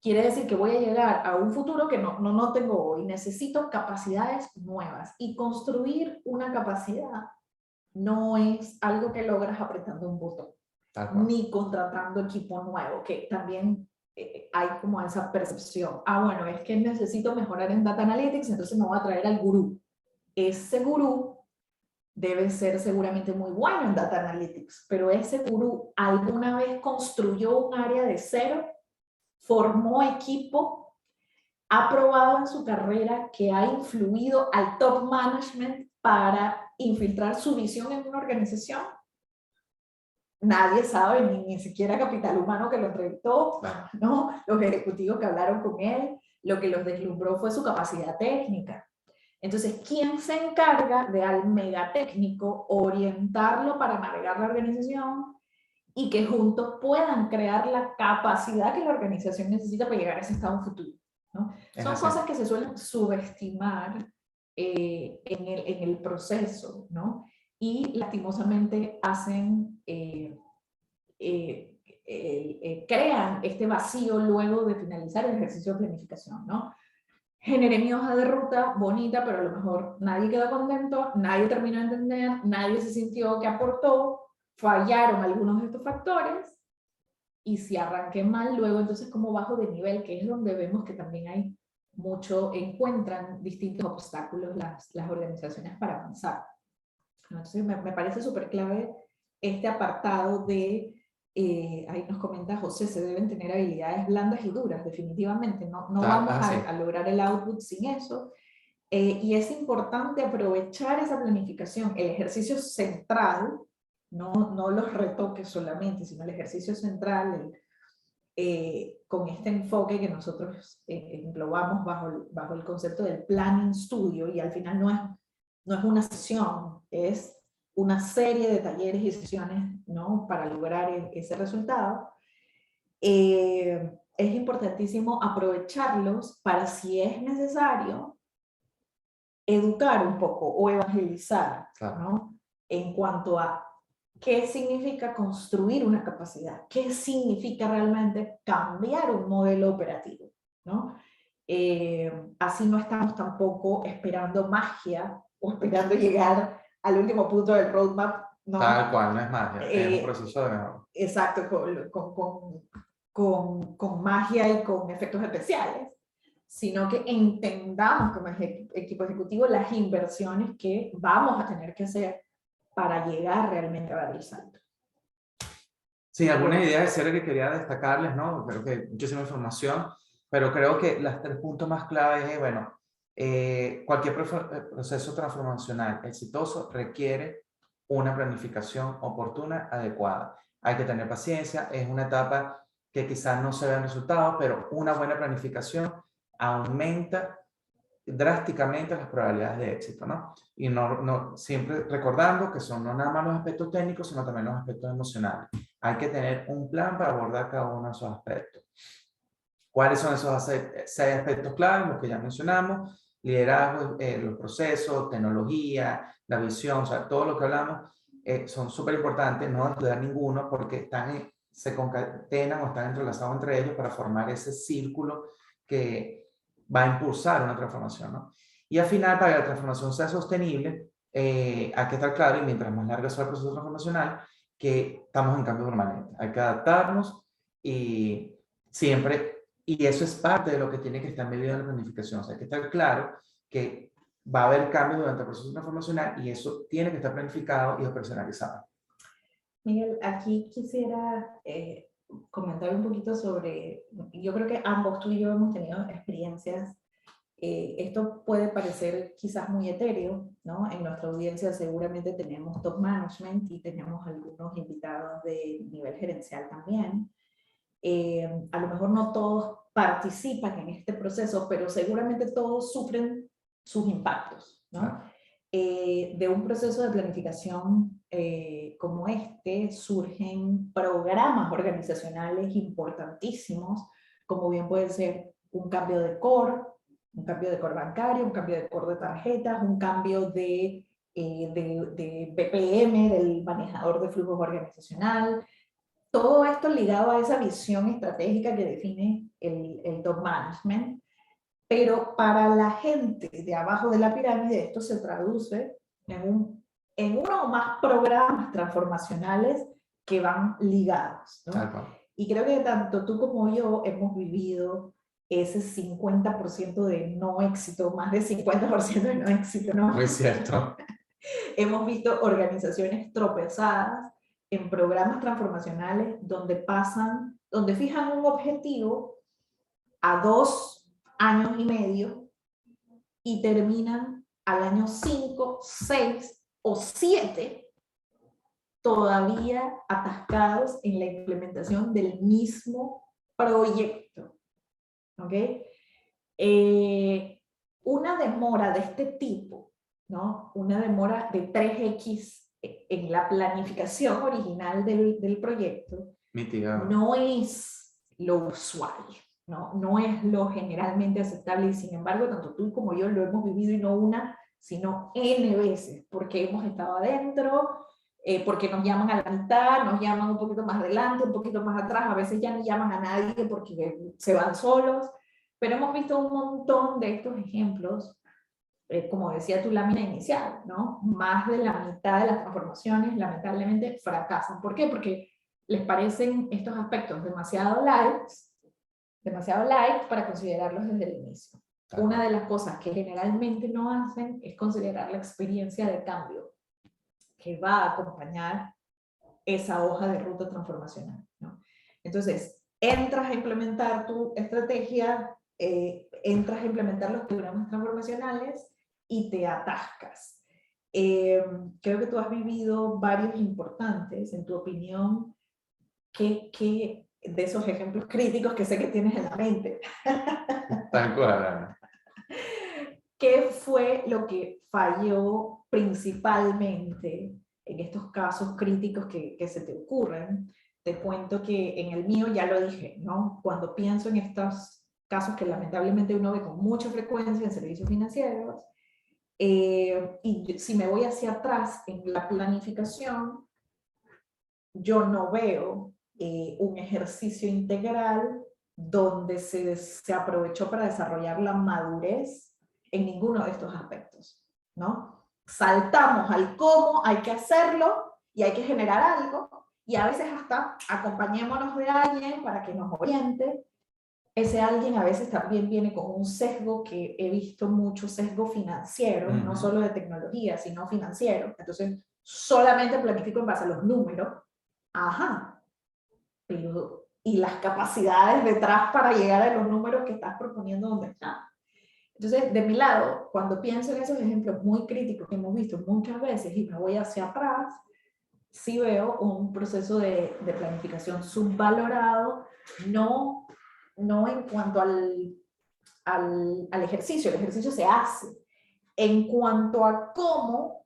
quiere decir que voy a llegar a un futuro que no tengo hoy. Necesito capacidades nuevas. Y construir una capacidad no es algo que logras apretando un botón, ni contratando equipo nuevo, que también hay como esa percepción. Bueno, es que necesito mejorar en Data Analytics, entonces me voy a traer al gurú. Ese gurú debe ser seguramente muy bueno en Data Analytics, pero ese gurú alguna vez construyó un área de cero, formó equipo, ha probado en su carrera que ha influido al top management para infiltrar su visión en una organización. Nadie sabe, ni siquiera Capital Humano que lo entrevistó, ¿no? Los ejecutivos que hablaron con él, lo que los deslumbró fue su capacidad técnica. Entonces, ¿quién se encarga de al megatécnico orientarlo para navegar la organización y que juntos puedan crear la capacidad que la organización necesita para llegar a ese estado futuro, ¿no? Son cosas que se suelen subestimar en el proceso, ¿no? Y lastimosamente hacen, crean este vacío luego de finalizar el ejercicio de planificación, ¿no? Generé mi hoja de ruta bonita, pero a lo mejor nadie quedó contento, nadie terminó de entender, nadie se sintió que aportó, fallaron algunos de estos factores, y si arranqué mal, luego entonces como bajo de nivel, que es donde vemos que también hay mucho, encuentran distintos obstáculos las organizaciones para avanzar. Entonces me parece súper clave este apartado de, ahí nos comenta José, se deben tener habilidades blandas y duras, definitivamente, no vamos a lograr el output sin eso. Y es importante aprovechar esa planificación, el ejercicio central, no los retoques solamente, sino el ejercicio central, con este enfoque que nosotros englobamos bajo el concepto del planning studio, y al final no es una sesión, es una serie de talleres y sesiones, ¿no?, para lograr ese resultado. Es importantísimo aprovecharlos para, si es necesario, educar un poco o evangelizar, claro, ¿no?, en cuanto a qué significa construir una capacidad, qué significa realmente cambiar un modelo operativo, ¿no? Así no estamos tampoco esperando magia o esperando llegar al último punto del roadmap, ¿no? Tal cual, no es magia, es un proceso de mejora. Exacto, con magia y con efectos especiales, sino que entendamos como equipo ejecutivo las inversiones que vamos a tener que hacer para llegar realmente a dar el salto. Sí, algunas ideas de cierre que quería destacarles, ¿no? Creo que muchísima información, pero creo que los 3 puntos más claves es, bueno, cualquier proceso transformacional exitoso requiere una planificación oportuna, adecuada. Hay que tener paciencia, es una etapa que quizás no se vean resultados, pero una buena planificación aumenta drásticamente las probabilidades de éxito, ¿no? Y siempre recordando que son no nada más los aspectos técnicos, sino también los aspectos emocionales. Hay que tener un plan para abordar cada uno de esos aspectos. ¿Cuáles son esos 6 aspectos claves? Los que ya mencionamos: liderazgo, los procesos, tecnología, la visión, o sea, todo lo que hablamos son súper importantes, no descuidar ninguno, porque se concatenan o están entrelazados entre ellos para formar ese círculo que va a impulsar una transformación, ¿no? Y al final, para que la transformación sea sostenible, hay que estar claro, y mientras más largo sea el proceso transformacional, que estamos en cambio permanente. Hay que adaptarnos y siempre, y eso es parte de lo que tiene que estar medido en la planificación. O sea, hay que estar claro que va a haber cambios durante el proceso transformacional y eso tiene que estar planificado y operacionalizado. Miguel, aquí quisiera comentar un poquito sobre, yo creo que ambos, tú y yo, hemos tenido experiencias. Esto puede parecer quizás muy etéreo, ¿no? En nuestra audiencia seguramente tenemos top management y tenemos algunos invitados de nivel gerencial también. A lo mejor no todos participan en este proceso, pero seguramente todos sufren sus impactos, ¿no? De un proceso de planificación como este surgen programas organizacionales importantísimos, como bien puede ser un cambio de core bancario, un cambio de core de tarjetas, un cambio de BPM, del manejador de flujos organizacional. Todo esto ligado a esa visión estratégica que define el top management. Pero para la gente de abajo de la pirámide, esto se traduce en uno o más programas transformacionales que van ligados, ¿no? Y creo que tanto tú como yo hemos vivido ese 50% de no éxito, más de 50% de no éxito, ¿no? Muy cierto. Hemos visto organizaciones tropezadas en programas transformacionales donde fijan un objetivo a 2 años y medio y terminan al año 5, 6 o 7 todavía atascados en la implementación del mismo proyecto. ¿Ok? Una demora de este tipo, ¿no? Una demora de 3x en la planificación original del proyecto, mitigado, no es lo usual, no es lo generalmente aceptable, y sin embargo tanto tú como yo lo hemos vivido, y no una, sino N veces, porque hemos estado adentro, porque nos llaman a la mitad, nos llaman un poquito más adelante, un poquito más atrás, a veces ya no llaman a nadie porque se van solos, pero hemos visto un montón de estos ejemplos. Como decía tu lámina inicial, ¿no? Más de la mitad de las transformaciones lamentablemente fracasan. ¿Por qué? Porque les parecen estos aspectos demasiado light para considerarlos desde el inicio. Una de las cosas que generalmente no hacen es considerar la experiencia de cambio. que va a acompañar esa hoja de ruta transformacional, ¿no? Entonces, entras a implementar tu estrategia, entras a implementar los programas transformacionales y te atascas. Creo que tú has vivido varios importantes. En tu opinión, ¿qué de esos ejemplos críticos que sé que tienes en la mente? Tal cual, Ana. ¿Qué fue lo que falló principalmente en estos casos críticos que se te ocurren? Te cuento que en el mío ya lo dije, ¿no? Cuando pienso en estos casos que lamentablemente uno ve con mucha frecuencia en servicios financieros, y si me voy hacia atrás en la planificación, yo no veo un ejercicio integral donde se aprovechó para desarrollar la madurez en ninguno de estos aspectos, ¿no? Saltamos al cómo, hay que hacerlo y hay que generar algo, y a veces hasta acompañémonos de alguien para que nos oriente. Ese alguien a veces también viene con un sesgo, que he visto mucho sesgo financiero, no solo de tecnología, sino financiero. Entonces, solamente planifico en base a los números. Ajá, pero ¿y las capacidades detrás para llegar a los números que estás proponiendo donde están? Entonces, de mi lado, cuando pienso en esos ejemplos muy críticos que hemos visto muchas veces y me voy hacia atrás, sí veo un proceso de planificación subvalorado, no en cuanto al ejercicio. El ejercicio se hace. En cuanto a cómo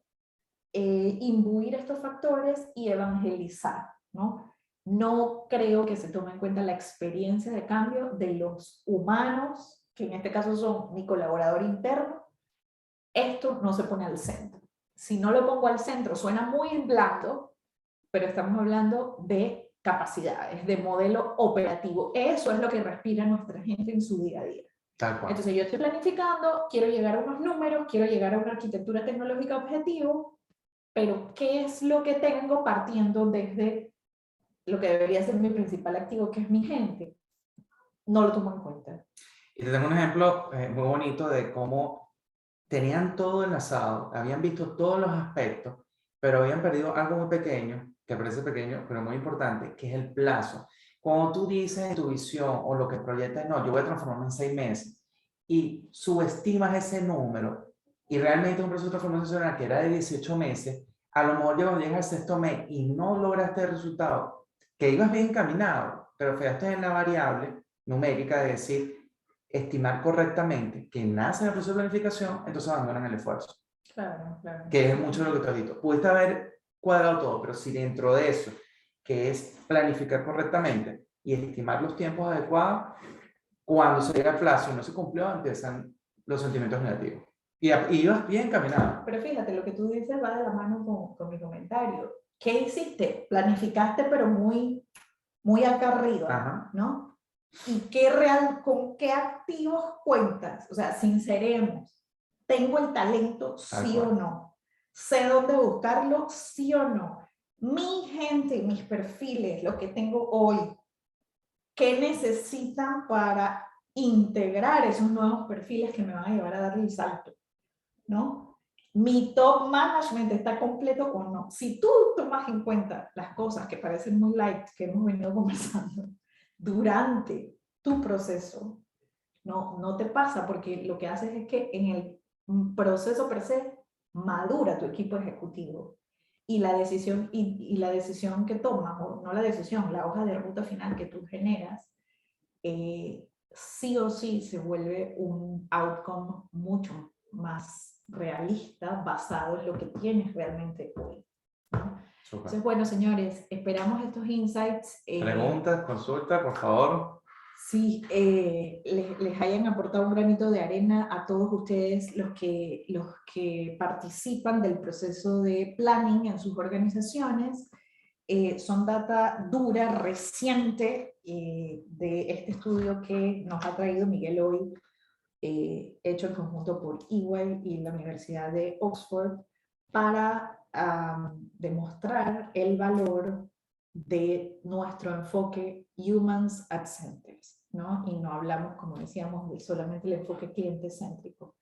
imbuir estos factores y evangelizar, ¿no? No creo que se tome en cuenta la experiencia de cambio de los humanos, que en este caso son mi colaborador interno. Esto no se pone al centro. Si no lo pongo al centro, suena muy blando, pero estamos hablando de capacidades, de modelo operativo. Eso es lo que respira nuestra gente en su día a día. Tal cual. Entonces yo estoy planificando, quiero llegar a unos números, quiero llegar a una arquitectura tecnológica objetivo, pero ¿qué es lo que tengo partiendo desde lo que debería ser mi principal activo, que es mi gente? No lo tomo en cuenta. Y te tengo un ejemplo muy bonito de cómo tenían todo enlazado, habían visto todos los aspectos, pero habían perdido algo muy pequeño, que parece pequeño, pero muy importante, que es el plazo. Cuando tú dices en tu visión o lo que proyectas, no, yo voy a transformarme en 6 meses, y subestimas ese número, y realmente un proceso de transformación que era de 18 meses, a lo mejor cuando llegas al sexto mes y no lograste el resultado, que ibas bien encaminado, pero fallaste en la variable numérica de decir, estimar correctamente, que nace en el proceso de planificación, entonces abandonan el esfuerzo. Claro, claro. Que es mucho de lo que te has dicho. Pudiste haber cuadrado todo, pero si dentro de eso, que es planificar correctamente y estimar los tiempos adecuados, cuando se llega al plazo y no se cumplió, empiezan los sentimientos negativos. Y ibas bien encaminado. Pero fíjate, lo que tú dices va de la mano con mi comentario. ¿Qué hiciste? Planificaste, pero muy acá arriba, Ajá. ¿no? ¿Y con qué activos cuentas? O sea, sinceremos. ¿Tengo el talento, sí o no? ¿Sé dónde buscarlo, sí o no? Mi gente, mis perfiles, lo que tengo hoy, ¿qué necesitan para integrar esos nuevos perfiles que me van a llevar a darle el salto? ¿No? Mi top management está completo o no. Si tú tomas en cuenta las cosas que parecen muy light que hemos venido conversando durante tu proceso, no te pasa, porque lo que haces es que en el proceso per se madura tu equipo ejecutivo, y la decisión, y la decisión que tomas, o no la decisión, la hoja de ruta final que tú generas, sí o sí se vuelve un outcome mucho más realista, basado en lo que tienes realmente hoy, ¿no? Entonces, bueno, señores, esperamos estos insights. Preguntas, consultas, por favor. Sí, les hayan aportado un granito de arena a todos ustedes, los que participan del proceso de planning en sus organizaciones. Son data dura, reciente, de este estudio que nos ha traído Miguel hoy, hecho en conjunto por EY y la Universidad de Oxford, para demostrar el valor de nuestro enfoque Humans at Centers, ¿no? Y no hablamos, como decíamos, de solamente el enfoque cliente céntrico,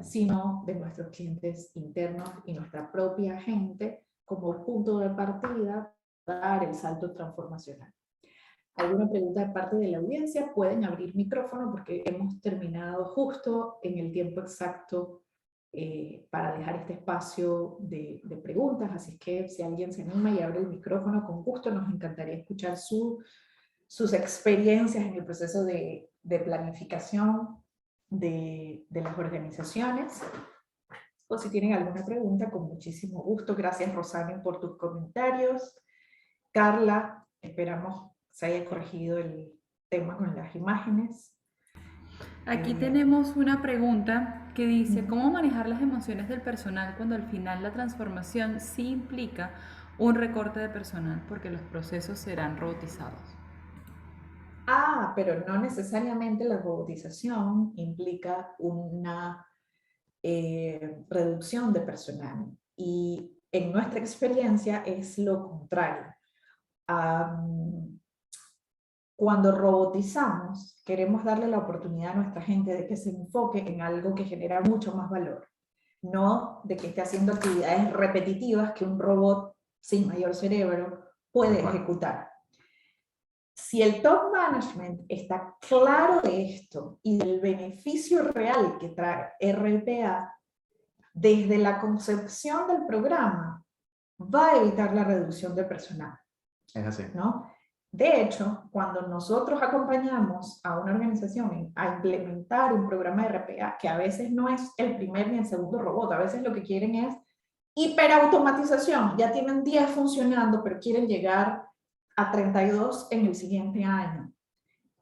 sino de nuestros clientes internos y nuestra propia gente, como punto de partida para dar el salto transformacional. ¿Alguna pregunta de parte de la audiencia? Pueden abrir micrófono porque hemos terminado justo en el tiempo exacto para dejar este espacio de preguntas, así que si alguien se anima y abre el micrófono, con gusto nos encantaría escuchar sus experiencias en el proceso de planificación de las organizaciones. O si tienen alguna pregunta, con muchísimo gusto. Gracias, Rosario, por tus comentarios. Carla, esperamos se haya corregido el tema con las imágenes. Aquí tenemos una pregunta que dice, ¿cómo manejar las emociones del personal cuando al final la transformación sí implica un recorte de personal porque los procesos serán robotizados? Pero no necesariamente la robotización implica una reducción de personal. Y en nuestra experiencia es lo contrario. Cuando robotizamos, queremos darle la oportunidad a nuestra gente de que se enfoque en algo que genera mucho más valor, no de que esté haciendo actividades repetitivas que un robot sin mayor cerebro puede ejecutar. Si el top management está claro de esto y del beneficio real que trae RPA, desde la concepción del programa, va a evitar la reducción de personal. Es así. ¿No? De hecho, cuando nosotros acompañamos a una organización a implementar un programa de RPA, que a veces no es el primer ni el segundo robot, a veces lo que quieren es hiperautomatización, ya tienen 10 funcionando, pero quieren llegar a 32 en el siguiente año.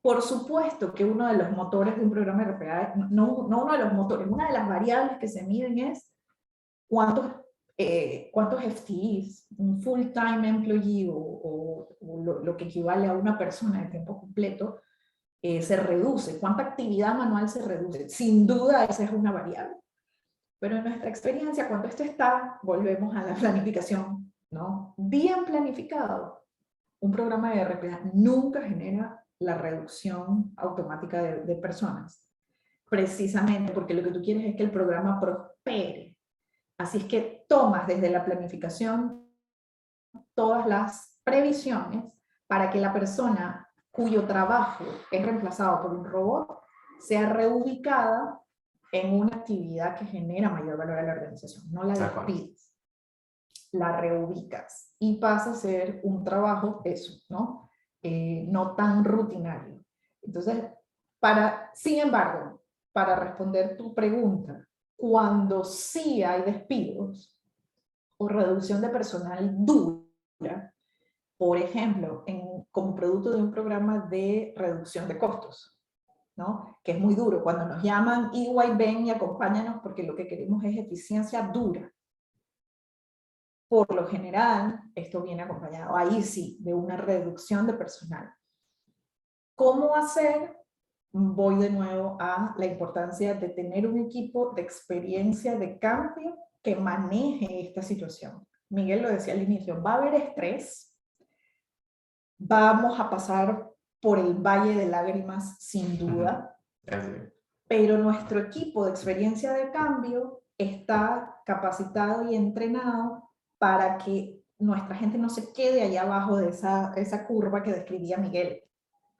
Por supuesto que uno de los motores de un programa de RPA, no uno de los motores, una de las variables que se miden es cuántos FTEs, un full-time employee o lo que equivale a una persona de tiempo completo, se reduce, cuánta actividad manual se reduce. Sin duda esa es una variable. Pero en nuestra experiencia, cuando esto está, volvemos a la planificación, ¿no? Bien planificado, un programa de RPA nunca genera la reducción automática de personas. Precisamente porque lo que tú quieres es que el programa prospere. Así es que tomas desde la planificación todas las previsiones para que la persona cuyo trabajo es reemplazado por un robot sea reubicada en una actividad que genera mayor valor a la organización. No la despides, la reubicas y pasa a ser un trabajo ¿no? No tan rutinario. Entonces, sin embargo, para responder tu pregunta, cuando sí hay despidos o reducción de personal dura, por ejemplo, como producto de un programa de reducción de costos, ¿no? Que es muy duro. Cuando nos llaman, EY, ven y acompáñanos porque lo que queremos es eficiencia dura. Por lo general, esto viene acompañado, ahí sí, de una reducción de personal. ¿Cómo hacer? Voy de nuevo a la importancia de tener un equipo de experiencia de cambio que maneje esta situación. Miguel lo decía al inicio, va a haber estrés, vamos a pasar por el valle de lágrimas sin duda, pero nuestro equipo de experiencia de cambio está capacitado y entrenado para que nuestra gente no se quede allá abajo de esa curva que describía Miguel.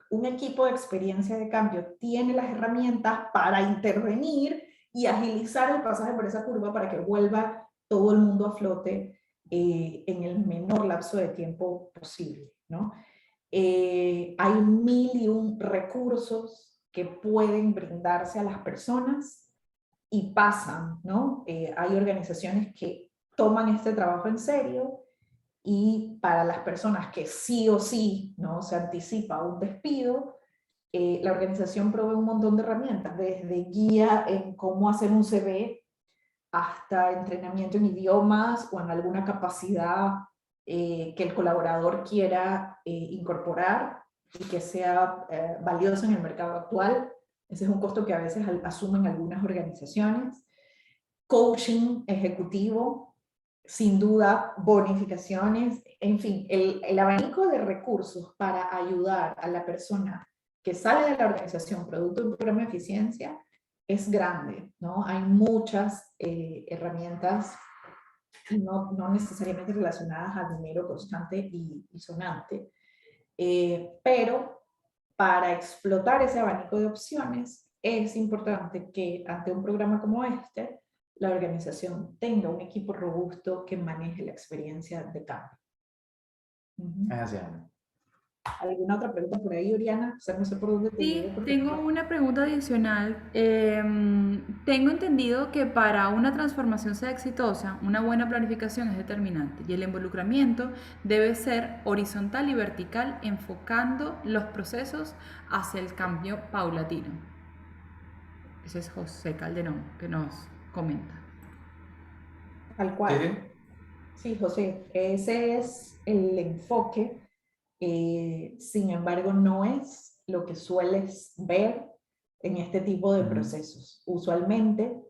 Un equipo de experiencia de cambio tiene las herramientas para intervenir y agilizar el pasaje por esa curva para que vuelva todo el mundo a flote en el menor lapso de tiempo posible, ¿no? Hay 1001 recursos que pueden brindarse a las personas y pasan, ¿no? Hay organizaciones que toman este trabajo en serio y para las personas que sí o sí, ¿no? Se anticipa un despido, la organización provee un montón de herramientas, desde guía en cómo hacer un CV hasta entrenamiento en idiomas o en alguna capacidad que el colaborador quiera incorporar y que sea valioso en el mercado actual. Ese es un costo que a veces asumen algunas organizaciones. Coaching ejecutivo, sin duda, bonificaciones, en fin, el abanico de recursos para ayudar a la persona que sale de la organización producto de un programa de eficiencia es grande, ¿no? Hay muchas herramientas no necesariamente relacionadas a dinero constante y sonante, pero para explotar ese abanico de opciones es importante que ante un programa como este, la organización tenga un equipo robusto que maneje la experiencia de cambio. Es así, Ana. ¿Alguna otra pregunta por ahí, Oriana? O sea, no sé por dónde te llevo. Sí, tengo una pregunta adicional. Tengo entendido que para una transformación sea exitosa, una buena planificación es determinante y el involucramiento debe ser horizontal y vertical, enfocando los procesos hacia el cambio paulatino. Ese es José Calderón que nos comenta. Tal cual. Sí, Sí, José, ese es el enfoque. Sin embargo, no es lo que sueles ver en este tipo de procesos. Usualmente,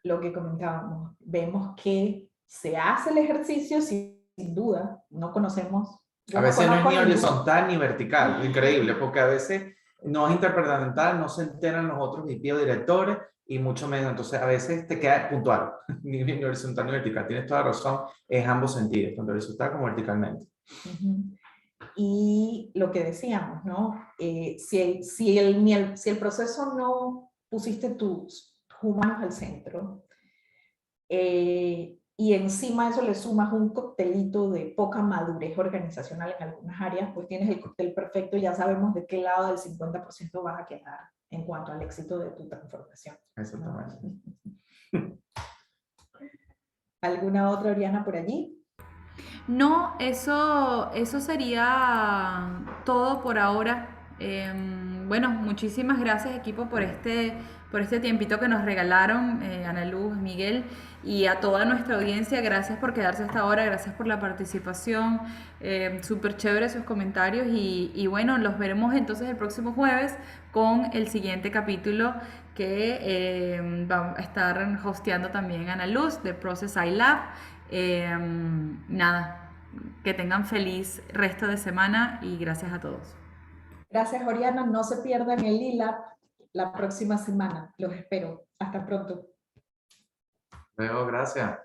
lo que comentábamos, vemos que se hace el ejercicio sin duda, no conocemos. a veces no es ni horizontal ni vertical, increíble, porque a veces no es interdepartamental, no se enteran los otros VP o directores, y mucho menos, entonces a veces te queda puntual, ni horizontal ni vertical, tienes toda razón, es ambos sentidos, tanto horizontal como verticalmente. Y lo que decíamos, ¿no? Si el proceso no pusiste tus humanos al centro, y encima de eso le sumas un coctelito de poca madurez organizacional en algunas áreas, pues tienes el cóctel perfecto y ya sabemos de qué lado del 50% vas a quedar en cuanto al éxito de tu transformación. Exactamente. ¿Alguna otra, Oriana, por allí? No, eso sería todo por ahora. Bueno, muchísimas gracias equipo por este tiempito que nos regalaron, Ana Luz, Miguel, y a toda nuestra audiencia, gracias por quedarse hasta ahora, gracias por la participación, súper chévere sus comentarios y bueno, los veremos entonces el próximo jueves con el siguiente capítulo que va a estar hosteando también Ana Luz de Process iLab. Nada, que tengan feliz resto de semana y gracias a todos. Gracias, Oriana. No se pierdan el ILAB la próxima semana. Los espero. Hasta pronto. Luego, gracias.